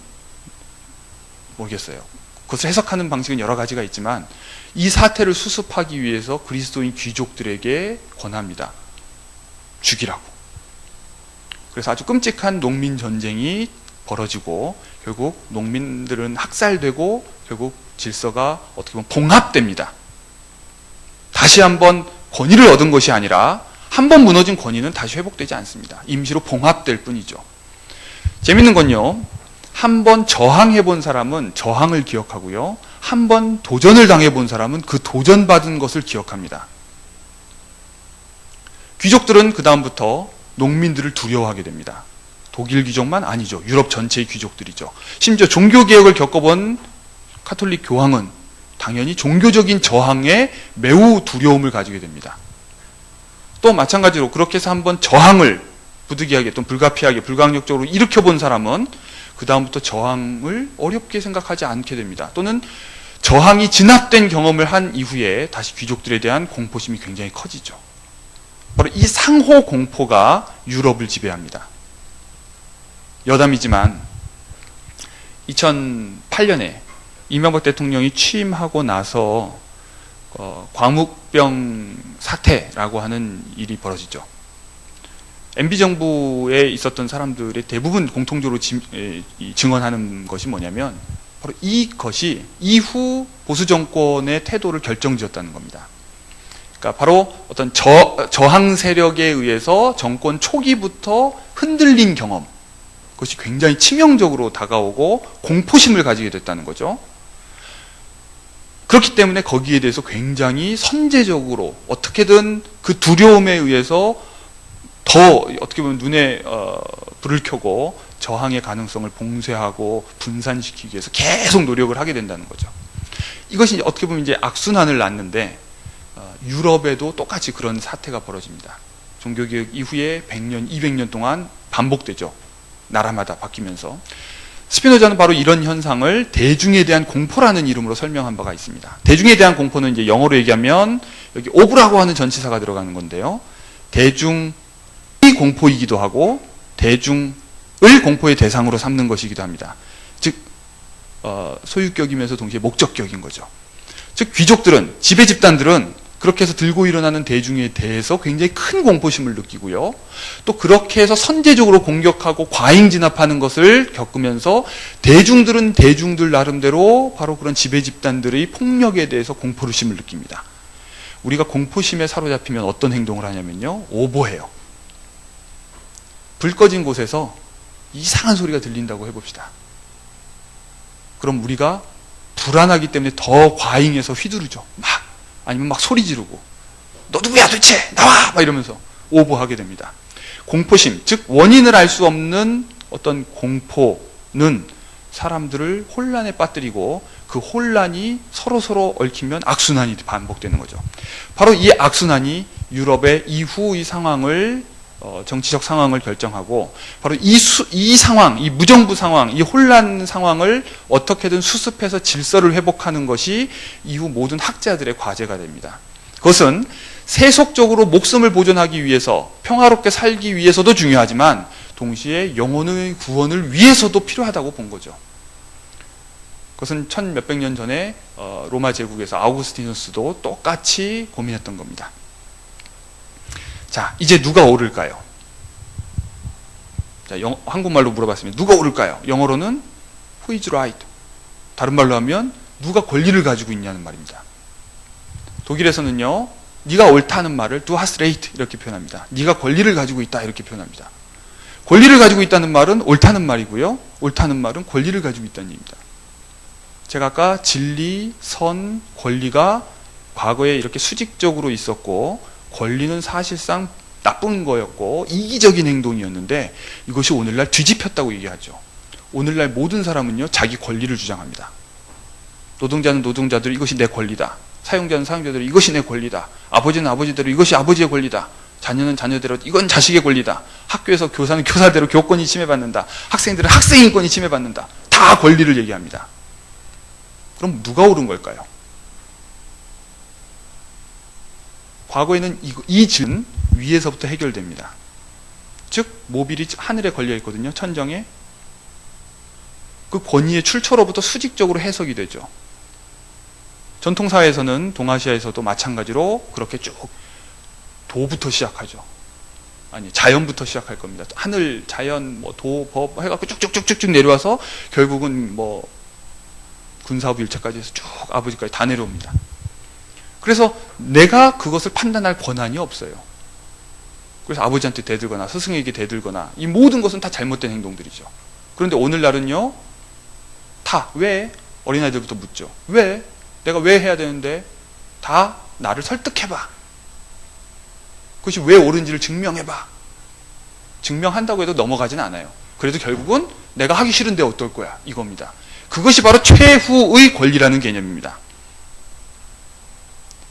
모르겠어요. 그것을 해석하는 방식은 여러 가지가 있지만 이 사태를 수습하기 위해서 그리스도인 귀족들에게 권합니다. 죽이라고. 그래서 아주 끔찍한 농민 전쟁이 벌어지고 결국 농민들은 학살되고 결국 질서가 어떻게 보면 봉합됩니다. 다시 한번 권위를 얻은 것이 아니라 한번 무너진 권위는 다시 회복되지 않습니다. 임시로 봉합될 뿐이죠. 재밌는 건요, 한 번 저항해 본 사람은 저항을 기억하고요. 한 번 도전을 당해 본 사람은 그 도전받은 것을 기억합니다. 귀족들은 그 다음부터 농민들을 두려워하게 됩니다. 독일 귀족만 아니죠. 유럽 전체의 귀족들이죠. 심지어 종교개혁을 겪어본 카톨릭 교황은 당연히 종교적인 저항에 매우 두려움을 가지게 됩니다. 또 마찬가지로 그렇게 해서 한번 저항을 부득이하게 또 불가피하게 불강력적으로 일으켜본 사람은 그 다음부터 저항을 어렵게 생각하지 않게 됩니다. 또는 저항이 진압된 경험을 한 이후에 다시 귀족들에 대한 공포심이 굉장히 커지죠. 바로 이 상호 공포가 유럽을 지배합니다. 여담이지만 2008년에 이명박 대통령이 취임하고 나서 광우병 사태라고 하는 일이 벌어지죠. MB 정부에 있었던 사람들의 대부분 공통적으로 증언하는 것이 뭐냐면 바로 이것이 이후 보수 정권의 태도를 결정지었다는 겁니다. 그러니까 바로 어떤 저항 세력에 의해서 정권 초기부터 흔들린 경험, 그것이 굉장히 치명적으로 다가오고 공포심을 가지게 됐다는 거죠. 그렇기 때문에 거기에 대해서 굉장히 선제적으로 어떻게든 그 두려움에 의해서 더 어떻게 보면 눈에 불을 켜고 저항의 가능성을 봉쇄하고 분산시키기 위해서 계속 노력을 하게 된다는 거죠. 이것이 어떻게 보면 이제 악순환을 낳는데 유럽에도 똑같이 그런 사태가 벌어집니다. 종교개혁 이후에 100년, 200년 동안 반복되죠. 나라마다 바뀌면서. 스피노자는 바로 이런 현상을 대중에 대한 공포라는 이름으로 설명한 바가 있습니다. 대중에 대한 공포는 이제 영어로 얘기하면 여기 오브라고 하는 전치사가 들어가는 건데요. 대중의 공포이기도 하고 대중을 공포의 대상으로 삼는 것이기도 합니다. 즉 소유격이면서 동시에 목적격인 거죠. 즉 귀족들은, 지배 집단들은 그렇게 해서 들고 일어나는 대중에 대해서 굉장히 큰 공포심을 느끼고요. 또 그렇게 해서 선제적으로 공격하고 과잉 진압하는 것을 겪으면서 대중들은 대중들 나름대로 바로 그런 지배 집단들의 폭력에 대해서 공포심을 느낍니다. 우리가 공포심에 사로잡히면 어떤 행동을 하냐면요. 오보해요. 불 꺼진 곳에서 이상한 소리가 들린다고 해봅시다. 그럼 우리가 불안하기 때문에 더 과잉해서 휘두르죠. 아니면 막 소리 지르고 너 누구야 도대체 나와 막 이러면서 오보하게 됩니다. 공포심, 즉 원인을 알 수 없는 어떤 공포는 사람들을 혼란에 빠뜨리고 그 혼란이 서로 얽히면 악순환이 반복되는 거죠. 바로 이 악순환이 유럽의 이후 이 상황을 정치적 상황을 결정하고 바로 이 상황, 이 무정부 상황, 이 혼란 상황을 어떻게든 수습해서 질서를 회복하는 것이 이후 모든 학자들의 과제가 됩니다. 그것은 세속적으로 목숨을 보존하기 위해서 평화롭게 살기 위해서도 중요하지만 동시에 영혼의 구원을 위해서도 필요하다고 본 거죠. 그것은 1000몇백 년 전에 로마 제국에서 아우구스티누스도 똑같이 고민했던 겁니다. 자, 이제 누가 옳을까요? 자, 한국말로 물어봤습니다. 누가 옳을까요? 영어로는 Who is right? 다른 말로 하면 누가 권리를 가지고 있냐는 말입니다. 독일에서는요, 네가 옳다는 말을 Du hast recht 이렇게 표현합니다. 네가 권리를 가지고 있다 이렇게 표현합니다. 권리를 가지고 있다는 말은 옳다는 말이고요. 옳다는 말은 권리를 가지고 있다는 얘기입니다. 제가 아까 진리, 선, 권리가 과거에 이렇게 수직적으로 있었고 권리는 사실상 나쁜 거였고 이기적인 행동이었는데 이것이 오늘날 뒤집혔다고 얘기하죠. 오늘날 모든 사람은요 자기 권리를 주장합니다. 노동자는 노동자대로 이것이 내 권리다. 사용자는 사용자대로 이것이 내 권리다. 아버지는 아버지대로 이것이 아버지의 권리다. 자녀는 자녀대로 이건 자식의 권리다. 학교에서 교사는 교사대로 교권이 침해받는다. 학생들은 학생인권이 침해받는다. 다 권리를 얘기합니다. 그럼 누가 옳은 걸까요? 과거에는 이 질은 위에서부터 해결됩니다. 즉 모빌이 하늘에 걸려 있거든요. 천정에. 그 권위의 출처로부터 수직적으로 해석이 되죠. 전통사회에서는 동아시아에서도 마찬가지로 그렇게 쭉 도부터 시작하죠. 아니 자연부터 시작할 겁니다. 하늘, 자연, 도, 법 해갖고 쭉쭉쭉쭉 내려와서 결국은 군사부 일체까지 해서 쭉 아버지까지 다 내려옵니다. 그래서 내가 그것을 판단할 권한이 없어요. 그래서 아버지한테 대들거나 스승에게 대들거나 이 모든 것은 다 잘못된 행동들이죠. 그런데 오늘날은요 다 왜? 어린아이들부터 묻죠. 왜? 내가 왜 해야 되는데? 다 나를 설득해봐. 그것이 왜 옳은지를 증명해봐. 증명한다고 해도 넘어가진 않아요. 그래도 결국은 내가 하기 싫은데 어떨 거야, 이겁니다. 그것이 바로 최후의 권리라는 개념입니다.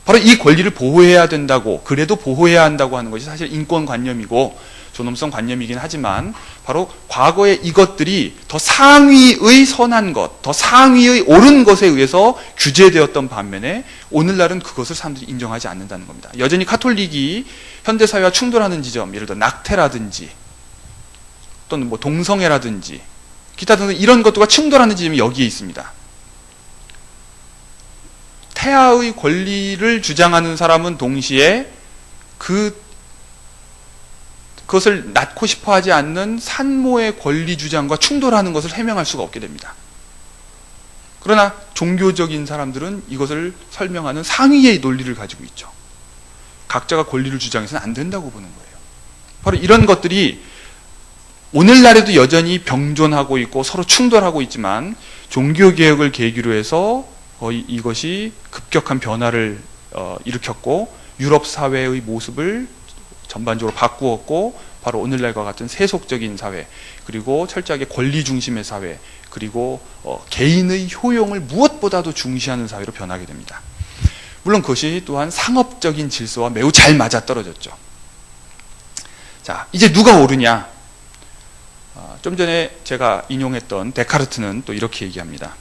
바로 이 권리를 보호해야 된다고, 그래도 보호해야 한다고 하는 것이 사실 인권관념이고 존엄성 관념이긴 하지만, 바로 과거의 이것들이 더 상위의 선한 것, 더 상위의 옳은 것에 의해서 규제되었던 반면에 오늘날은 그것을 사람들이 인정하지 않는다는 겁니다. 여전히 카톨릭이 현대사회와 충돌하는 지점, 예를 들어 낙태라든지 또는 뭐 동성애라든지 기타 등등 이런 것들과 충돌하는 지점이 여기에 있습니다. 태아의 권리를 주장하는 사람은 동시에 그것을 낳고 싶어 하지 않는 산모의 권리 주장과 충돌하는 것을 해명할 수가 없게 됩니다. 그러나 종교적인 사람들은 이것을 설명하는 상위의 논리를 가지고 있죠. 각자가 권리를 주장해서는 안 된다고 보는 거예요. 바로 이런 것들이 오늘날에도 여전히 병존하고 있고 서로 충돌하고 있지만, 종교개혁을 계기로 해서 거의 이것이 급격한 변화를 일으켰고 유럽 사회의 모습을 전반적으로 바꾸었고, 바로 오늘날과 같은 세속적인 사회, 그리고 철저하게 권리 중심의 사회, 그리고 개인의 효용을 무엇보다도 중시하는 사회로 변하게 됩니다. 물론 그것이 또한 상업적인 질서와 매우 잘 맞아떨어졌죠. 자, 이제 누가 옳으냐? 좀 전에 제가 인용했던 데카르트는 또 이렇게 얘기합니다.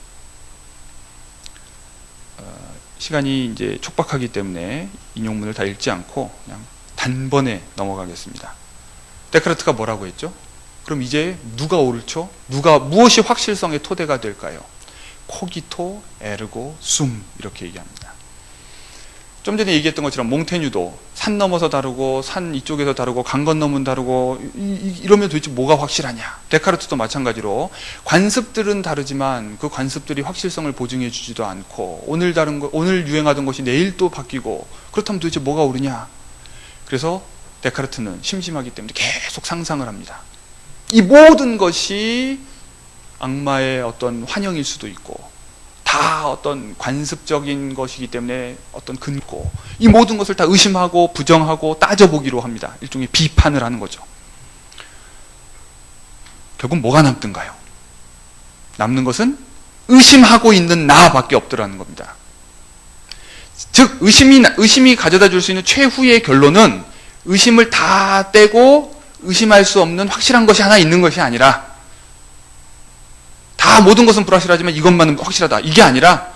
시간이 이제 촉박하기 때문에 인용문을 다 읽지 않고 그냥 단번에 넘어가겠습니다. 데카르트가 뭐라고 했죠? 그럼 이제 누가 옳죠? 무엇이 확실성의 토대가 될까요? 코기토 에르고 숨, 이렇게 얘기합니다. 좀 전에 얘기했던 것처럼 몽테뉴도 산 넘어서 다르고 산 이쪽에서 다르고 강 건너면 다르고 이러면 도대체 뭐가 확실하냐. 데카르트도 마찬가지로 관습들은 다르지만 그 관습들이 확실성을 보증해 주지도 않고, 오늘 유행하던 것이 내일 또 바뀌고, 그렇다면 도대체 뭐가 옳으냐. 그래서 데카르트는 심심하기 때문에 계속 상상을 합니다. 이 모든 것이 악마의 어떤 환영일 수도 있고, 다 어떤 관습적인 것이기 때문에 어떤 근거, 이 모든 것을 다 의심하고 부정하고 따져보기로 합니다. 일종의 비판을 하는 거죠. 결국 뭐가 남든가요? 남는 것은 의심하고 있는 나밖에 없더라는 겁니다. 즉 의심이 가져다 줄 수 있는 최후의 결론은 의심을 다 떼고 의심할 수 없는 확실한 것이 하나 있는 것이 아니라, 다 모든 것은 불확실하지만 이것만은 확실하다, 이게 아니라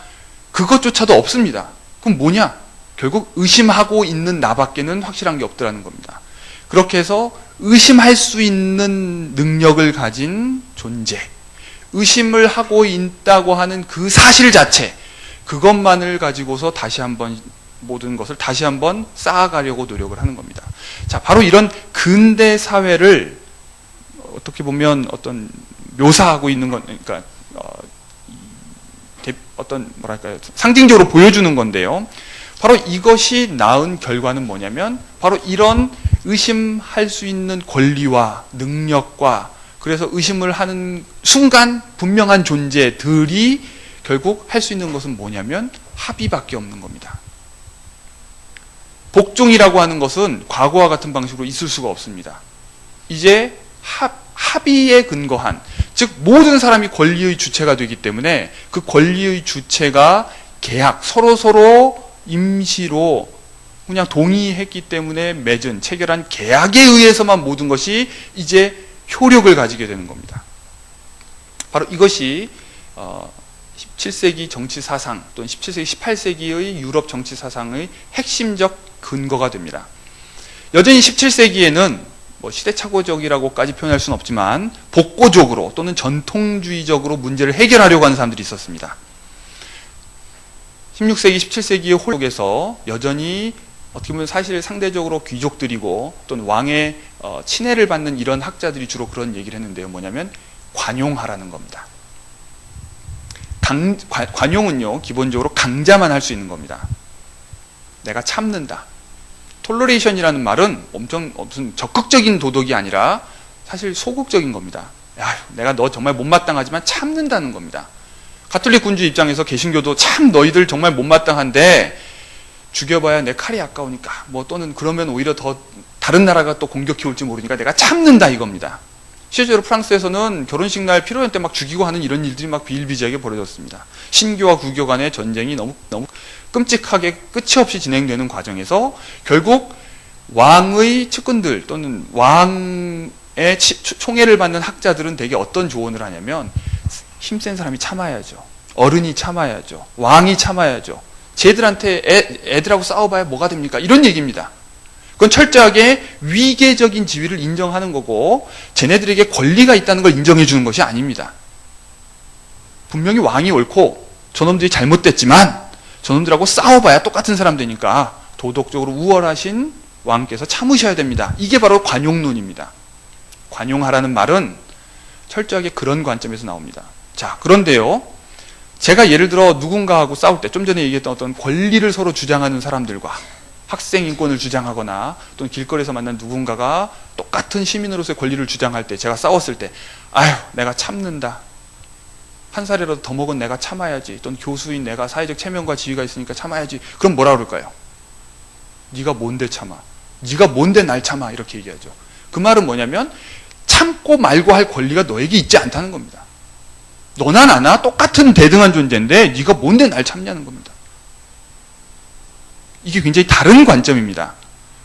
그것조차도 없습니다. 그럼 뭐냐? 결국 의심하고 있는 나밖에는 확실한 게 없더라는 겁니다. 그렇게 해서 의심할 수 있는 능력을 가진 존재, 의심을 하고 있다고 하는 그 사실 자체, 그것만을 가지고서 다시 한번 모든 것을 다시 한번 쌓아가려고 노력을 하는 겁니다. 자, 바로 이런 근대 사회를 어떻게 보면 어떤 묘사하고 있는 건, 그러니까 어떤 뭐랄까요, 상징적으로 보여주는 건데요. 바로 이것이 낳은 결과는 뭐냐면, 바로 이런 의심할 수 있는 권리와 능력과, 그래서 의심을 하는 순간 분명한 존재들이 결국 할 수 있는 것은 뭐냐면 합의밖에 없는 겁니다. 복종이라고 하는 것은 과거와 같은 방식으로 있을 수가 없습니다. 이제 합의에 근거한, 즉 모든 사람이 권리의 주체가 되기 때문에 그 권리의 주체가 계약, 서로 임시로 그냥 동의했기 때문에 맺은, 체결한 계약에 의해서만 모든 것이 이제 효력을 가지게 되는 겁니다. 바로 이것이 17세기 정치 사상 또는 17세기, 18세기의 유럽 정치 사상의 핵심적 근거가 됩니다. 여전히 17세기에는 시대착오적이라고까지 표현할 수는 없지만 복고적으로 또는 전통주의적으로 문제를 해결하려고 하는 사람들이 있었습니다. 16세기, 17세기의 홀록에서 여전히 어떻게 보면 사실 상대적으로 귀족들이고 또는 왕의 친애를 받는 이런 학자들이 주로 그런 얘기를 했는데요. 뭐냐면 관용하라는 겁니다. 관용은요, 기본적으로 강자만 할 수 있는 겁니다. 내가 참는다. 톨러레이션이라는 말은 엄청 무슨 적극적인 도덕이 아니라 사실 소극적인 겁니다. 야, 내가 너 정말 못마땅하지만 참는다는 겁니다. 가톨릭 군주 입장에서 개신교도 참 너희들 정말 못마땅한데 죽여봐야 내 칼이 아까우니까 뭐 또는 그러면 오히려 더 다른 나라가 또 공격해 올지 모르니까 내가 참는다 이겁니다. 실제로 프랑스에서는 결혼식 날 피로연 때 막 죽이고 하는 이런 일들이 막 비일비재하게 벌어졌습니다. 신교와 구교 간의 전쟁이 너무 끔찍하게 끝이 없이 진행되는 과정에서 결국 왕의 측근들 또는 왕의 총애를 받는 학자들은 대개 어떤 조언을 하냐면 힘센 사람이 참아야죠. 어른이 참아야죠. 왕이 참아야죠. 쟤들한테 애들하고 싸워봐야 뭐가 됩니까? 이런 얘기입니다. 그건 철저하게 위계적인 지위를 인정하는 거고 쟤네들에게 권리가 있다는 걸 인정해 주는 것이 아닙니다. 분명히 왕이 옳고 저놈들이 잘못됐지만 저놈들하고 싸워봐야 똑같은 사람 되니까 도덕적으로 우월하신 왕께서 참으셔야 됩니다. 이게 바로 관용론입니다. 관용하라는 말은 철저하게 그런 관점에서 나옵니다. 자, 그런데요. 제가 예를 들어 누군가하고 싸울 때 좀 전에 얘기했던 어떤 권리를 서로 주장하는 사람들과 학생 인권을 주장하거나 또는 길거리에서 만난 누군가가 똑같은 시민으로서의 권리를 주장할 때 제가 싸웠을 때 아휴 내가 참는다. 한 살이라도 더 먹은 내가 참아야지. 또는 교수인 내가 사회적 체면과 지위가 있으니까 참아야지. 그럼 뭐라 그럴까요? 네가 뭔데 참아. 네가 뭔데 날 참아. 이렇게 얘기하죠. 그 말은 뭐냐면 참고 말고 할 권리가 너에게 있지 않다는 겁니다. 너나 나나 똑같은 대등한 존재인데 네가 뭔데 날 참냐는 겁니다. 이게 굉장히 다른 관점입니다.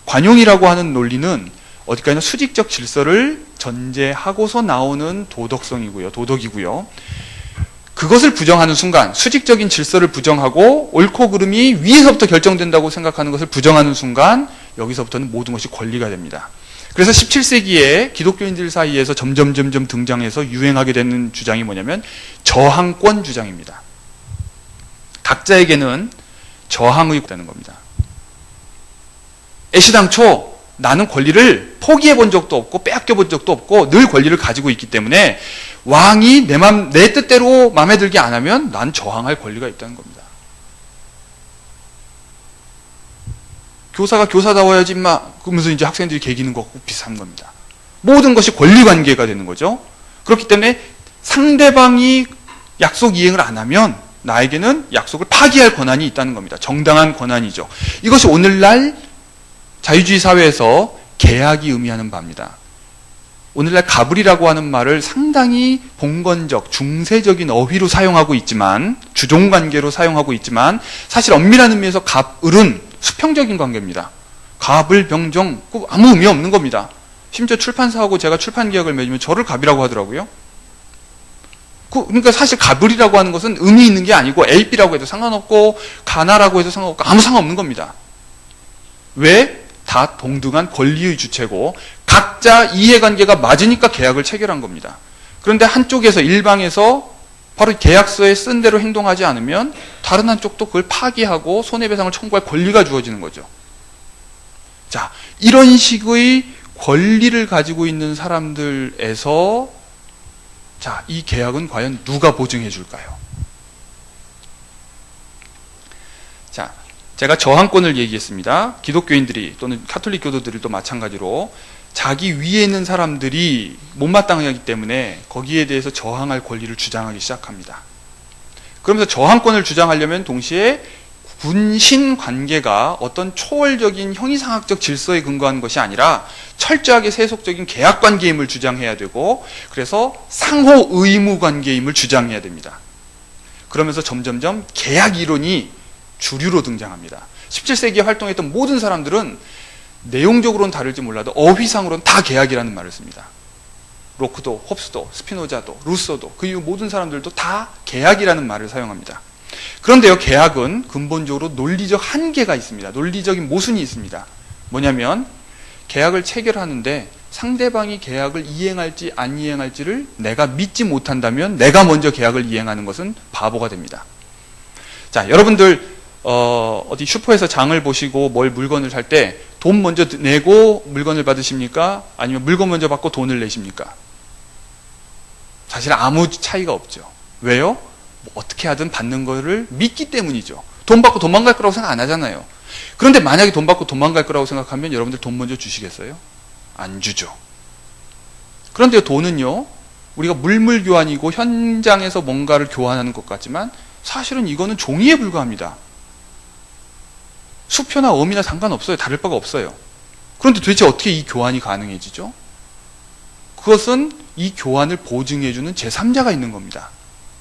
관용이라고 하는 논리는 어디까지나 수직적 질서를 전제하고서 나오는 도덕이고요. 그것을 부정하는 순간, 수직적인 질서를 부정하고 옳고 그름이 위에서부터 결정된다고 생각하는 것을 부정하는 순간 여기서부터는 모든 것이 권리가 됩니다. 그래서 17세기에 기독교인들 사이에서 점점 등장해서 유행하게 되는 주장이 뭐냐면 저항권 주장입니다. 각자에게는 저항의 있다는 겁니다. 애시당초 나는 권리를 포기해 본 적도 없고 빼앗겨 본 적도 없고 늘 권리를 가지고 있기 때문에 왕이 내 뜻대로 마음에 들게 안 하면 난 저항할 권리가 있다는 겁니다. 교사가 교사다워야지 인마 그러면서 이제 학생들이 개기는 것과 비슷한 겁니다. 모든 것이 권리관계가 되는 거죠. 그렇기 때문에 상대방이 약속 이행을 안 하면 나에게는 약속을 파기할 권한이 있다는 겁니다. 정당한 권한이죠. 이것이 오늘날 자유주의 사회에서 계약이 의미하는 바입니다. 오늘날 가불이라고 하는 말을 상당히 봉건적, 중세적인 어휘로 사용하고 있지만 주종관계로 사용하고 있지만 사실 엄밀한 의미에서 갑을은 수평적인 관계입니다. 갑을, 병정, 아무 의미 없는 겁니다. 심지어 출판사하고 제가 출판 계약을 맺으면 저를 갑이라고 하더라고요. 그러니까 사실 가불이라고 하는 것은 의미 있는 게 아니고 AB라고 해도 상관없고 가나라고 해도 상관없고 아무 상관없는 겁니다. 왜? 다 동등한 권리의 주체고 각자 이해관계가 맞으니까 계약을 체결한 겁니다. 그런데 한쪽에서 일방에서 바로 계약서에 쓴 대로 행동하지 않으면 다른 한쪽도 그걸 파기하고 손해배상을 청구할 권리가 주어지는 거죠. 자, 이런 식의 권리를 가지고 있는 사람들에서 자, 이 계약은 과연 누가 보증해 줄까요? 자, 제가 저항권을 얘기했습니다. 기독교인들이 또는 카톨릭 교도들도 마찬가지로 자기 위에 있는 사람들이 못마땅하기 때문에 거기에 대해서 저항할 권리를 주장하기 시작합니다. 그러면서 저항권을 주장하려면 동시에 군신 관계가 어떤 초월적인 형이상학적 질서에 근거하는 것이 아니라 철저하게 세속적인 계약 관계임을 주장해야 되고 그래서 상호 의무 관계임을 주장해야 됩니다. 그러면서 점점점 계약 이론이 주류로 등장합니다. 17세기에 활동했던 모든 사람들은 내용적으로는 다를지 몰라도 어휘상으로는 다 계약이라는 말을 씁니다. 로크도, 홉스도, 스피노자도, 루소도 그 이후 모든 사람들도 다 계약이라는 말을 사용합니다. 그런데요, 계약은 근본적으로 논리적 한계가 있습니다. 논리적인 모순이 있습니다. 뭐냐면 계약을 체결하는데 상대방이 계약을 이행할지 안 이행할지를 내가 믿지 못한다면 내가 먼저 계약을 이행하는 것은 바보가 됩니다. 자, 여러분들 어디 슈퍼에서 장을 보시고 뭘 물건을 살 때 돈 먼저 내고 물건을 받으십니까? 아니면 물건 먼저 받고 돈을 내십니까? 사실 아무 차이가 없죠. 왜요? 뭐 어떻게 하든 받는 거를 믿기 때문이죠. 돈 받고 도망갈 거라고 생각 안 하잖아요. 그런데 만약에 돈 받고 도망갈 거라고 생각하면 여러분들 돈 먼저 주시겠어요? 안 주죠. 그런데 돈은요, 우리가 물물 교환이고 현장에서 뭔가를 교환하는 것 같지만 사실은 이거는 종이에 불과합니다. 수표나 엄이나 상관없어요. 다를 바가 없어요. 그런데 도대체 어떻게 이 교환이 가능해지죠? 그것은 이 교환을 보증해주는 제3자가 있는 겁니다.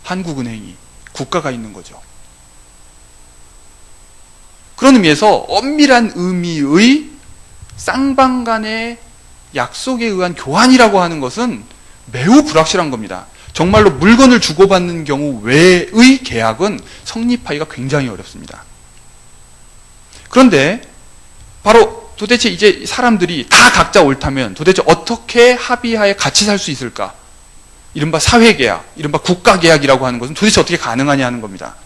한국은행이, 국가가 있는 거죠. 그런 의미에서 엄밀한 의미의 쌍방 간의 약속에 의한 교환이라고 하는 것은 매우 불확실한 겁니다. 정말로 물건을 주고받는 경우 외의 계약은 성립하기가 굉장히 어렵습니다. 그런데 바로 도대체 이제 사람들이 다 각자 옳다면 도대체 어떻게 합의하에 같이 살 수 있을까? 이른바 사회계약, 이른바 국가계약이라고 하는 것은 도대체 어떻게 가능하냐 하는 겁니다.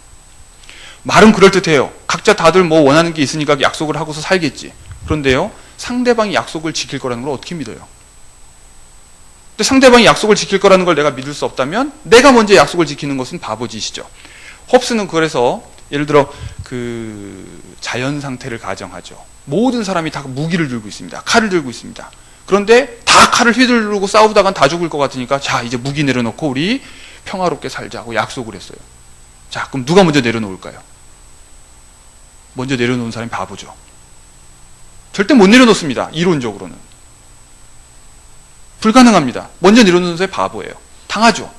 말은 그럴듯해요. 각자 다들 뭐 원하는 게 있으니까 약속을 하고서 살겠지. 그런데요, 상대방이 약속을 지킬 거라는 걸 어떻게 믿어요? 근데 상대방이 약속을 지킬 거라는 걸 내가 믿을 수 없다면 내가 먼저 약속을 지키는 것은 바보짓이죠. 홉스는 그래서 예를 들어 자연 상태를 가정하죠. 모든 사람이 다 무기를 들고 있습니다. 칼을 들고 있습니다. 그런데 다 칼을 휘두르고 싸우다간 다 죽을 것 같으니까 자, 이제 무기 내려놓고 우리 평화롭게 살자고 약속을 했어요. 자, 그럼 누가 먼저 내려놓을까요? 먼저 내려놓은 사람이 바보죠. 절대 못 내려놓습니다. 이론적으로는. 불가능합니다. 먼저 내려놓는 사람이 바보예요. 당하죠.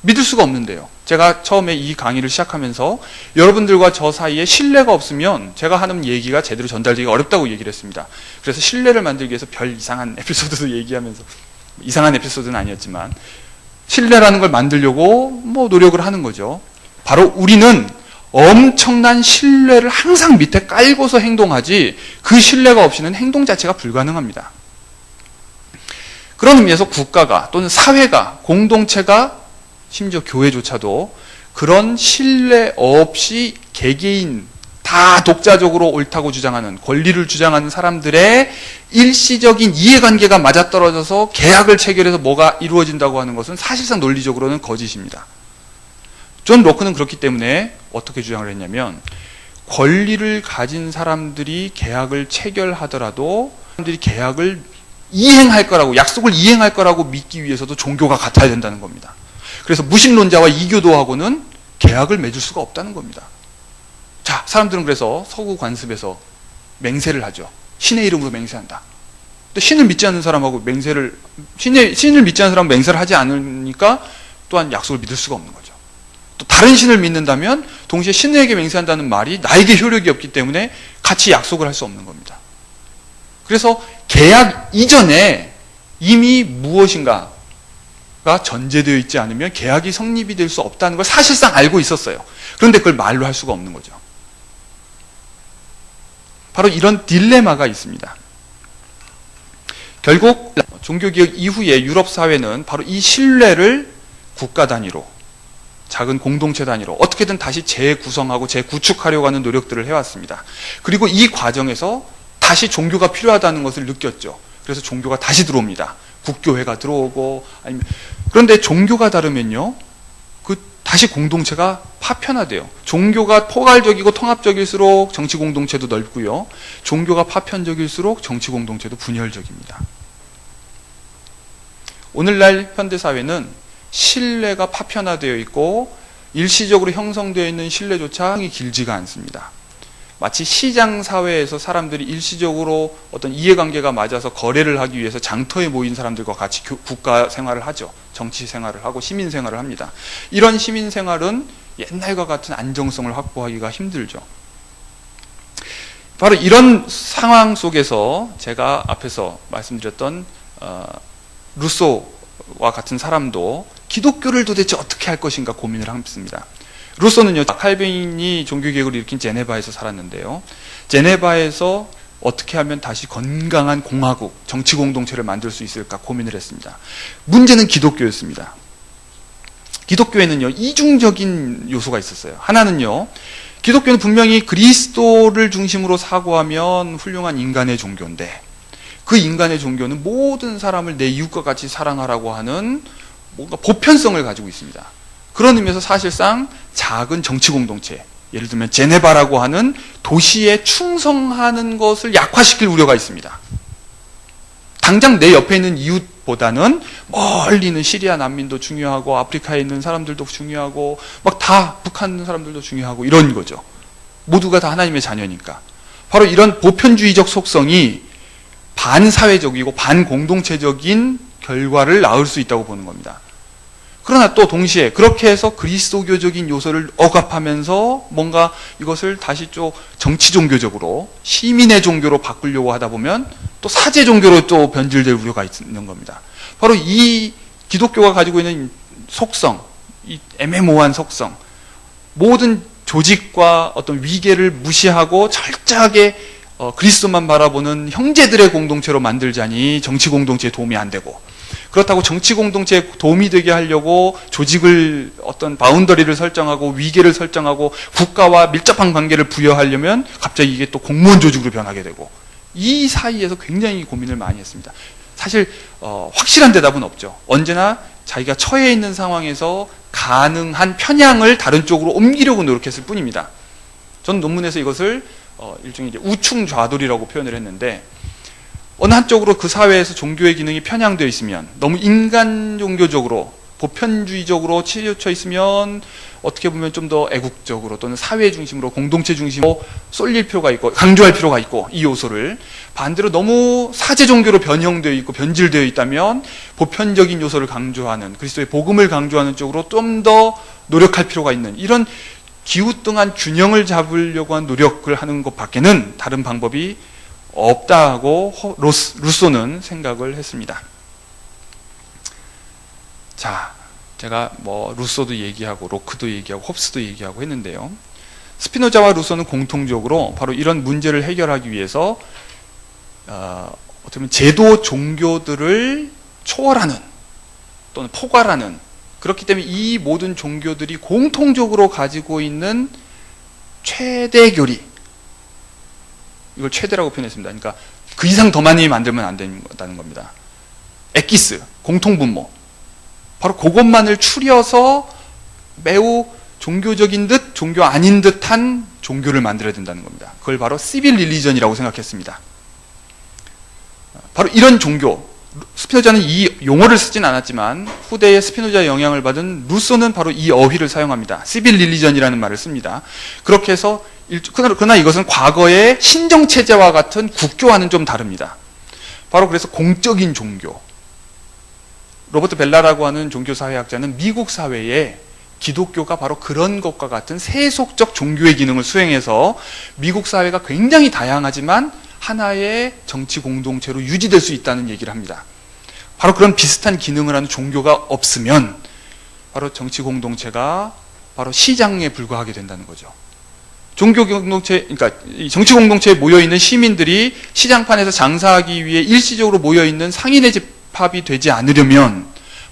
믿을 수가 없는데요. 제가 처음에 이 강의를 시작하면서 여러분들과 저 사이에 신뢰가 없으면 제가 하는 얘기가 제대로 전달되기가 어렵다고 얘기를 했습니다. 그래서 신뢰를 만들기 위해서 별 이상한 에피소드도 얘기하면서, 이상한 에피소드는 아니었지만 신뢰라는 걸 만들려고 노력을 하는 거죠. 바로 우리는 엄청난 신뢰를 항상 밑에 깔고서 행동하지 그 신뢰가 없이는 행동 자체가 불가능합니다. 그런 의미에서 국가가 또는 사회가, 공동체가, 심지어 교회조차도 그런 신뢰 없이 개개인 다 독자적으로 옳다고 주장하는, 권리를 주장하는 사람들의 일시적인 이해관계가 맞아떨어져서 계약을 체결해서 뭐가 이루어진다고 하는 것은 사실상 논리적으로는 거짓입니다. 존 로크는 그렇기 때문에 어떻게 주장을 했냐면, 권리를 가진 사람들이 계약을 체결하더라도 사람들이 계약을 이행할 거라고, 약속을 이행할 거라고 믿기 위해서도 종교가 같아야 된다는 겁니다. 그래서 무신론자와 이교도하고는 계약을 맺을 수가 없다는 겁니다. 자, 사람들은 그래서 서구 관습에서 맹세를 하죠. 신의 이름으로 맹세한다. 또 신을 믿지 않는 사람하고 신을 믿지 않는 사람은 맹세를 하지 않으니까 또한 약속을 믿을 수가 없는 거죠. 또 다른 신을 믿는다면 동시에 신에게 맹세한다는 말이 나에게 효력이 없기 때문에 같이 약속을 할 수 없는 겁니다. 그래서 계약 이전에 이미 무엇인가가 전제되어 있지 않으면 계약이 성립이 될 수 없다는 걸 사실상 알고 있었어요. 그런데 그걸 말로 할 수가 없는 거죠. 바로 이런 딜레마가 있습니다. 결국 종교개혁 이후에 유럽 사회는 바로 이 신뢰를 국가 단위로, 작은 공동체 단위로 어떻게든 다시 재구성하고 재구축하려고 하는 노력들을 해왔습니다. 그리고 이 과정에서 다시 종교가 필요하다는 것을 느꼈죠. 그래서 종교가 다시 들어옵니다. 국교회가 들어오고, 그런데 종교가 다르면요, 다시 공동체가 파편화돼요. 종교가 포괄적이고 통합적일수록 정치 공동체도 넓고요, 종교가 파편적일수록 정치 공동체도 분열적입니다. 오늘날 현대사회는 신뢰가 파편화되어 있고 일시적으로 형성되어 있는 신뢰조차 길지가 않습니다. 마치 시장 사회에서 사람들이 일시적으로 어떤 이해관계가 맞아서 거래를 하기 위해서 장터에 모인 사람들과 같이 국가 생활을 하죠. 정치 생활을 하고 시민 생활을 합니다. 이런 시민 생활은 옛날과 같은 안정성을 확보하기가 힘들죠. 바로 이런 상황 속에서 제가 앞에서 말씀드렸던 루소와 같은 사람도 기독교를 도대체 어떻게 할 것인가 고민을 했습니다. 루소는요, 칼빈이 종교개혁을 일으킨 제네바에서 살았는데요, 제네바에서 어떻게 하면 다시 건강한 공화국, 정치 공동체를 만들 수 있을까 고민을 했습니다. 문제는 기독교였습니다. 기독교에는요, 이중적인 요소가 있었어요. 하나는요, 기독교는 분명히 그리스도를 중심으로 사고하면 훌륭한 인간의 종교인데, 그 인간의 종교는 모든 사람을 내 이웃과 같이 사랑하라고 하는 뭔가 보편성을 가지고 있습니다. 그런 의미에서 사실상 작은 정치 공동체, 예를 들면 제네바라고 하는 도시에 충성하는 것을 약화시킬 우려가 있습니다. 당장 내 옆에 있는 이웃보다는 멀리 있는 시리아 난민도 중요하고 아프리카에 있는 사람들도 중요하고 막 다 북한 있는 사람들도 중요하고 이런 거죠. 모두가 다 하나님의 자녀니까. 바로 이런 보편주의적 속성이 반사회적이고 반공동체적인 결과를 낳을 수 있다고 보는 겁니다. 그러나 또 동시에 그렇게 해서 그리스도교적인 요소를 억압하면서 뭔가 이것을 다시 좀 정치 종교적으로 시민의 종교로 바꾸려고 하다 보면 또 사제 종교로 또 변질될 우려가 있는 겁니다. 바로 이 기독교가 가지고 있는 속성, 이 애매모호한 속성, 모든 조직과 어떤 위계를 무시하고 철저하게 그리스도만 바라보는 형제들의 공동체로 만들자니 정치 공동체에 도움이 안 되고, 그렇다고 정치 공동체에 도움이 되게 하려고 조직을 어떤 바운더리를 설정하고 위계를 설정하고 국가와 밀접한 관계를 부여하려면 갑자기 이게 또 공무원 조직으로 변하게 되고, 이 사이에서 굉장히 고민을 많이 했습니다. 사실 확실한 대답은 없죠. 언제나 자기가 처해 있는 상황에서 가능한 편향을 다른 쪽으로 옮기려고 노력했을 뿐입니다. 전 논문에서 이것을 일종의 이제 우충좌돌이라고 표현을 했는데, 어느 한쪽으로 그 사회에서 종교의 기능이 편향되어 있으면, 너무 인간 종교적으로 보편주의적으로 치우쳐 있으면 어떻게 보면 좀 더 애국적으로 또는 사회 중심으로 공동체 중심으로 쏠릴 필요가 있고 강조할 필요가 있고, 이 요소를 반대로 너무 사제 종교로 변형되어 있고 변질되어 있다면 보편적인 요소를 강조하는, 그리스도의 복음을 강조하는 쪽으로 좀 더 노력할 필요가 있는, 이런 기우뚱한 균형을 잡으려고 한 노력을 하는 것밖에는 다른 방법이 없다고 루소는 생각을 했습니다. 자, 제가 루소도 얘기하고 로크도 얘기하고 홉스도 얘기하고 했는데요. 스피노자와 루소는 공통적으로 바로 이런 문제를 해결하기 위해서 어떻게 보면 제도 종교들을 초월하는 또는 포괄하는, 그렇기 때문에 이 모든 종교들이 공통적으로 가지고 있는 최대 교리, 이걸 최대라고 표현했습니다. 그러니까 그 이상 더 많이 만들면 안 된다는 겁니다. 엑기스, 공통분모, 바로 그것만을 추려서 매우 종교적인 듯 종교 아닌 듯한 종교를 만들어야 된다는 겁니다. 그걸 바로 시빌 릴리전이라고 생각했습니다. 바로 이런 종교, 스피노자는 이 용어를 쓰진 않았지만 후대에 스피노자의 영향을 받은 루소는 바로 이 어휘를 사용합니다. 시빌 릴리전이라는 말을 씁니다. 그렇게 해서 그러나 이것은 과거의 신정체제와 같은 국교와는 좀 다릅니다. 바로 그래서 공적인 종교, 로버트 벨라라고 하는 종교사회학자는 미국 사회에 기독교가 바로 그런 것과 같은 세속적 종교의 기능을 수행해서 미국 사회가 굉장히 다양하지만 하나의 정치 공동체로 유지될 수 있다는 얘기를 합니다. 바로 그런 비슷한 기능을 하는 종교가 없으면 바로 정치 공동체가 바로 시장에 불과하게 된다는 거죠. 종교 공동체, 그러니까 정치 공동체에 모여 있는 시민들이 시장판에서 장사하기 위해 일시적으로 모여 있는 상인의 집합이 되지 않으려면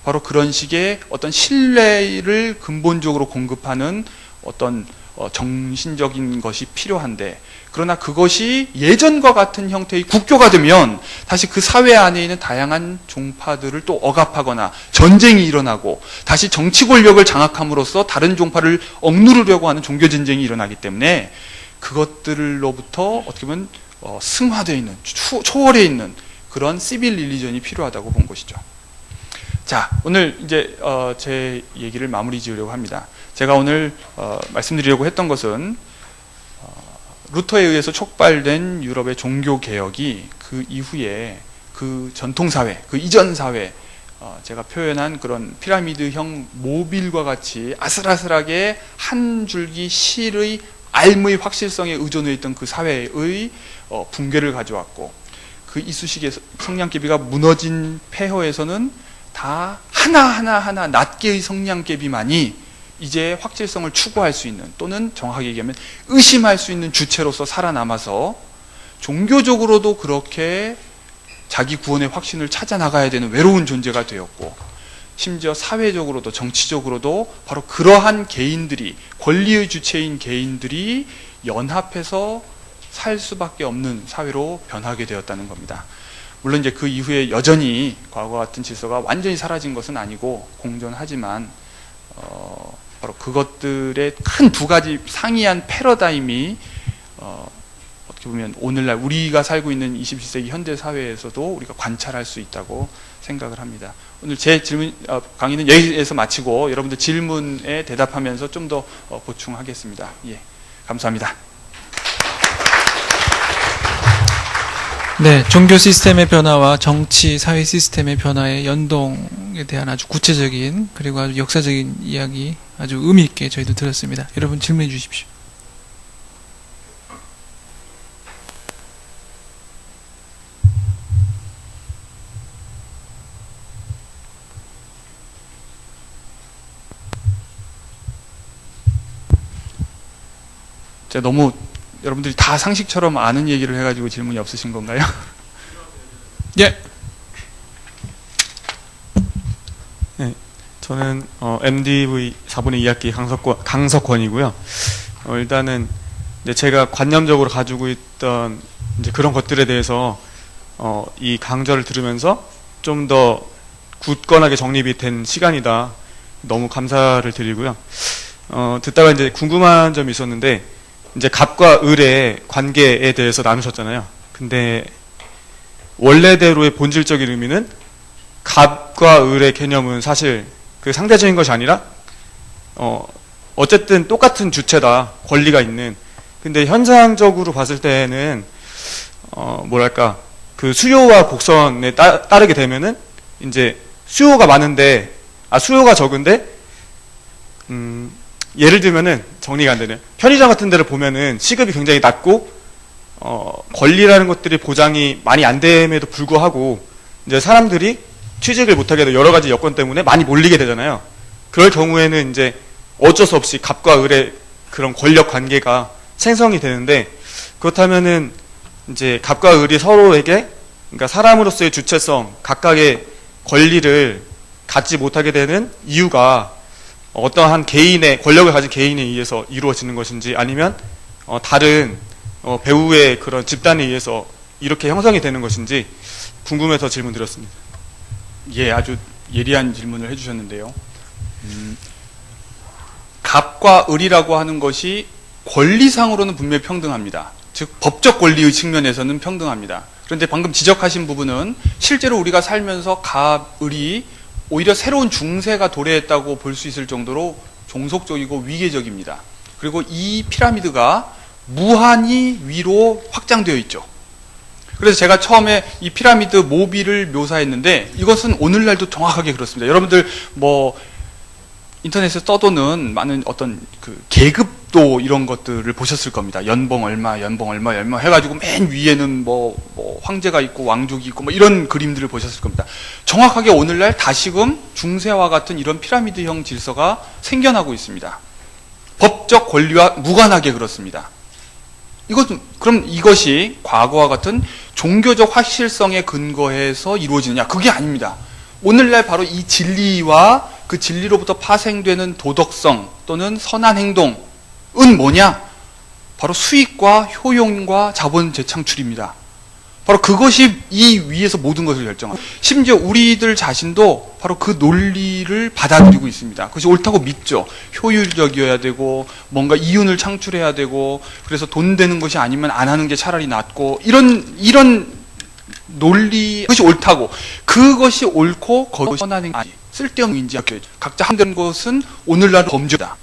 바로 그런 식의 어떤 신뢰를 근본적으로 공급하는 어떤 정신적인 것이 필요한데, 그러나 그것이 예전과 같은 형태의 국교가 되면 다시 그 사회 안에 있는 다양한 종파들을 또 억압하거나 전쟁이 일어나고 다시 정치 권력을 장악함으로써 다른 종파를 억누르려고 하는 종교 전쟁이 일어나기 때문에 그것들로부터 어떻게 보면 승화되어 있는, 초월해 있는 그런 시빌 릴리전이 필요하다고 본 것이죠. 자, 오늘 이제 제 얘기를 마무리 지으려고 합니다. 제가 오늘 말씀드리려고 했던 것은 루터에 의해서 촉발된 유럽의 종교 개혁이 그 이후에 그 전통 사회, 그 이전 사회, 제가 표현한 그런 피라미드형 모빌과 같이 아슬아슬하게 한 줄기 실의 알무의 확실성에 의존해 있던 그 사회의 붕괴를 가져왔고, 그 이쑤시개 성냥개비가 무너진 폐허에서는 다 하나하나 낱개의 성냥개비만이 이제 확실성을 추구할 수 있는, 또는 정확하게 얘기하면 의심할 수 있는 주체로서 살아남아서 종교적으로도 그렇게 자기 구원의 확신을 찾아 나가야 되는 외로운 존재가 되었고, 심지어 사회적으로도 정치적으로도 바로 그러한 개인들이, 권리의 주체인 개인들이 연합해서 살 수밖에 없는 사회로 변하게 되었다는 겁니다. 물론 이제 그 이후에 여전히 과거와 같은 질서가 완전히 사라진 것은 아니고 공존하지만 바로 그것들의 큰 두 가지 상이한 패러다임이 어떻게 보면 오늘날 우리가 살고 있는 21세기 현대 사회에서도 우리가 관찰할 수 있다고 생각을 합니다. 오늘 제 질문 강의는 여기에서 마치고 여러분들 질문에 대답하면서 좀 더 보충하겠습니다. 예, 감사합니다. 네, 종교 시스템의 변화와 정치, 사회 시스템의 변화의 연동에 대한 아주 구체적인 그리고 아주 역사적인 이야기 아주 의미 있게 저희도 들었습니다. 여러분 질문해 주십시오. 제가 너무 여러분들이 다 상식처럼 아는 얘기를 해가지고 질문이 없으신 건가요? 예. 네, 저는 MDV 4분의 2학기 강석권이고요. 일단은 이제 제가 관념적으로 가지고 있던 이제 그런 것들에 대해서 이 강좌를 들으면서 좀 더 굳건하게 정립이 된 시간이다. 너무 감사를 드리고요. 듣다가 이제 궁금한 점이 있었는데 이제 갑과 을의 관계에 대해서 나누셨잖아요. 근데 원래대로의 본질적인 의미는 갑과 을의 개념은 사실 그 상대적인 것이 아니라 어쨌든 똑같은 주체다, 권리가 있는. 근데 현상적으로 봤을 때는 뭐랄까 그 수요와 곡선에 따르게 되면은 이제 수요가 많은데 수요가 적은데 예를 들면은 정리가 안 되네요. 편의점 같은 데를 보면은 시급이 굉장히 낮고 권리라는 것들이 보장이 많이 안 됨에도 불구하고 이제 사람들이 취직을 못하게 되고 여러 가지 여건 때문에 많이 몰리게 되잖아요. 그럴 경우에는 이제 어쩔 수 없이 갑과 을의 그런 권력 관계가 생성이 되는데, 그렇다면은 이제 갑과 을이 서로에게, 그러니까 사람으로서의 주체성, 각각의 권리를 갖지 못하게 되는 이유가 어떠한 개인의 권력을 가진 개인에 의해서 이루어지는 것인지, 아니면 다른 배우의 그런 집단에 의해서 이렇게 형성이 되는 것인지 궁금해서 질문드렸습니다. 예, 아주 예리한 질문을 해주셨는데요. 갑과 을이라고 하는 것이 권리상으로는 분명히 평등합니다. 즉 법적 권리의 측면에서는 평등합니다. 그런데 방금 지적하신 부분은 실제로 우리가 살면서 갑, 을이 오히려 새로운 중세가 도래했다고 볼 수 있을 정도로 종속적이고 위계적입니다. 그리고 이 피라미드가 무한히 위로 확장되어 있죠. 그래서 제가 처음에 이 피라미드 모비를 묘사했는데 이것은 오늘날도 정확하게 그렇습니다. 여러분들 뭐 인터넷에 떠도는 많은 어떤 그 계급도 이런 것들을 보셨을 겁니다. 연봉 얼마 해가지고 맨 위에는 뭐 황제가 있고 왕족이 있고 뭐 이런 그림들을 보셨을 겁니다. 정확하게 오늘날 다시금 중세와 같은 이런 피라미드형 질서가 생겨나고 있습니다. 법적 권리와 무관하게 그렇습니다. 그럼 이것이 과거와 같은 종교적 확실성에 근거해서 이루어지느냐? 그게 아닙니다. 오늘날 바로 이 진리와 그 진리로부터 파생되는 도덕성 또는 선한 행동은 뭐냐? 바로 수익과 효용과 자본 재창출입니다. 바로 그것이 이 위에서 모든 것을 결정합니다. 심지어 우리들 자신도 바로 그 논리를 받아들이고 있습니다. 그것이 옳다고 믿죠. 효율적이어야 되고 뭔가 이윤을 창출해야 되고 그래서 돈 되는 것이 아니면 안 하는 게 차라리 낫고 이런 논리, 그것이 옳다고, 그것이 옳고 그것이 선한 행동이 쓸데없는 인지 각자 하는 것은 오늘날 범죄다.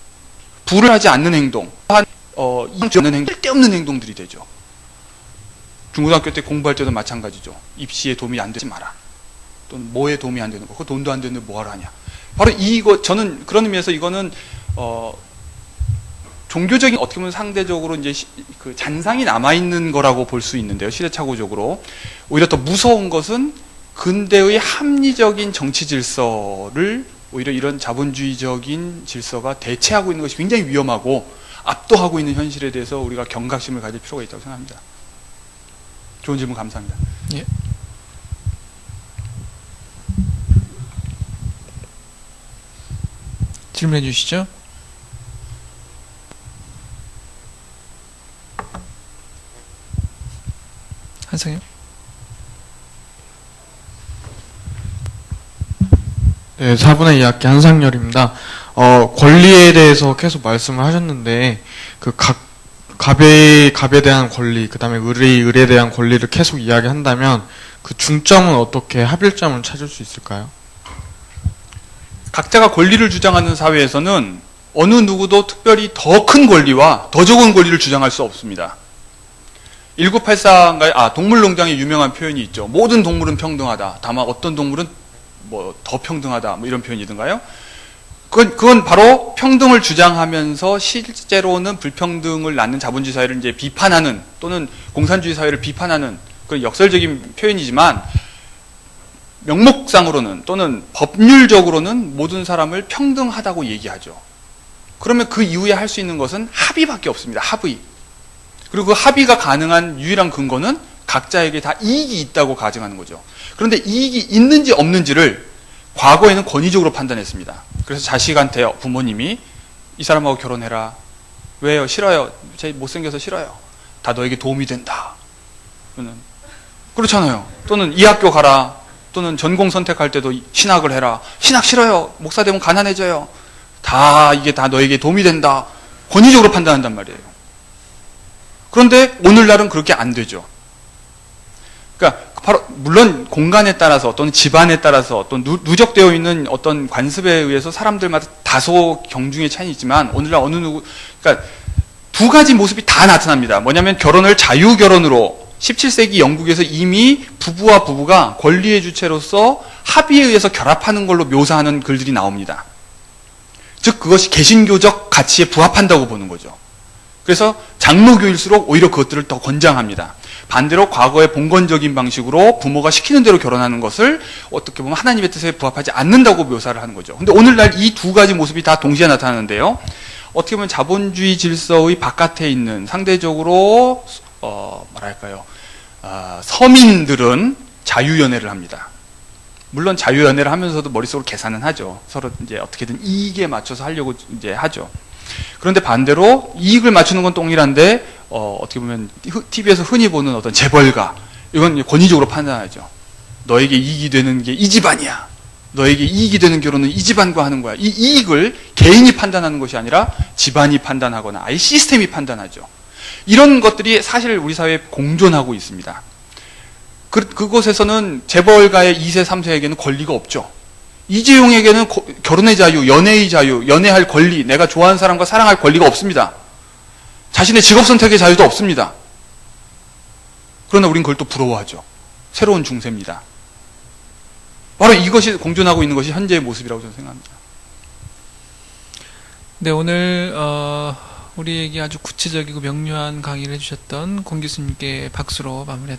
불을 하지 않는 행동, 이익 없는 행동, 쓸데없는 행동들이 되죠. 중고등학교 때 공부할 때도 마찬가지죠. 입시에 도움이 안 되지 마라. 또는 뭐에 도움이 안 되는 거, 그 돈도 안 되는데 뭐하러 하냐. 바로 저는 그런 의미에서 이거는 종교적인 어떻게 보면 상대적으로 이제 그 잔상이 남아있는 거라고 볼 수 있는데요. 시대착오적으로. 오히려 더 무서운 것은 근대의 합리적인 정치 질서를 오히려 이런 자본주의적인 질서가 대체하고 있는 것이 굉장히 위험하고 압도하고 있는 현실에 대해서 우리가 경각심을 가질 필요가 있다고 생각합니다. 좋은 질문 감사합니다. 예. 질문해 주시죠. 한상현. 네, 4분의 2학기 한상열입니다. 권리에 대해서 계속 말씀을 하셨는데, 갑에 대한 권리, 그 다음에 을에 대한 권리를 계속 이야기한다면 그 중점은 어떻게 합일점을 찾을 수 있을까요? 각자가 권리를 주장하는 사회에서는 어느 누구도 특별히 더 큰 권리와 더 적은 권리를 주장할 수 없습니다. 1984인가요? 동물농장에 유명한 표현이 있죠. 모든 동물은 평등하다. 다만 어떤 동물은 뭐 더 평등하다. 뭐 이런 표현이든가요. 그건 바로 평등을 주장하면서 실제로는 불평등을 낳는 자본주의 사회를 이제 비판하는 또는 공산주의 사회를 비판하는 그 역설적인 표현이지만 명목상으로는 또는 법률적으로는 모든 사람을 평등하다고 얘기하죠. 그러면 그 이후에 할 수 있는 것은 합의밖에 없습니다. 합의. 그리고 그 합의가 가능한 유일한 근거는 각자에게 다 이익이 있다고 가정하는 거죠. 그런데 이익이 있는지 없는지를 과거에는 권위적으로 판단했습니다. 그래서 자식한테 부모님이 이 사람하고 결혼해라. 왜요? 싫어요. 쟤 못생겨서 싫어요. 다 너에게 도움이 된다. 그렇잖아요. 또는 이 학교 가라. 또는 전공 선택할 때도 신학을 해라. 신학 싫어요. 목사 되면 가난해져요. 이게 다 너에게 도움이 된다. 권위적으로 판단한단 말이에요. 그런데 오늘날은 그렇게 안 되죠. 그러니까 바로 물론 공간에 따라서 또는 집안에 따라서 또 누적되어 있는 어떤 관습에 의해서 사람들마다 다소 경중의 차이는 있지만 오늘날 어느 누구 그러니까 두 가지 모습이 다 나타납니다. 뭐냐면 결혼을 자유결혼으로 17세기 영국에서 이미 부부와 부부가 권리의 주체로서 합의에 의해서 결합하는 걸로 묘사하는 글들이 나옵니다. 즉 그것이 개신교적 가치에 부합한다고 보는 거죠. 그래서 장로교일수록 오히려 그것들을 더 권장합니다. 반대로 과거의 봉건적인 방식으로 부모가 시키는 대로 결혼하는 것을 어떻게 보면 하나님의 뜻에 부합하지 않는다고 묘사를 하는 거죠. 근데 오늘날 이 두 가지 모습이 다 동시에 나타나는데요. 어떻게 보면 자본주의 질서의 바깥에 있는 상대적으로 서민들은 자유연애를 합니다. 물론 자유연애를 하면서도 머릿속으로 계산은 하죠. 서로 이제 어떻게든 이익에 맞춰서 하려고 이제 하죠. 그런데 반대로 이익을 맞추는 건 동일한데 어떻게 보면 TV에서 흔히 보는 어떤 재벌가 이건 권위적으로 판단하죠. 너에게 이익이 되는 게 이 집안이야. 너에게 이익이 되는 결혼은 이 집안과 하는 거야. 이 이익을 개인이 판단하는 것이 아니라 집안이 판단하거나 아예 시스템이 판단하죠. 이런 것들이 사실 우리 사회에 공존하고 있습니다. 그곳에서는 재벌가의 2세, 3세에게는 권리가 없죠. 이재용에게는 결혼의 자유, 연애의 자유, 연애할 권리, 내가 좋아하는 사람과 사랑할 권리가 없습니다. 자신의 직업 선택의 자유도 없습니다. 그러나 우린 그걸 또 부러워하죠. 새로운 중세입니다. 바로 이것이 공존하고 있는 것이 현재의 모습이라고 저는 생각합니다. 네, 오늘 우리에게 아주 구체적이고 명료한 강의를 해주셨던 권 교수님께 박수로 마무리하겠습니다.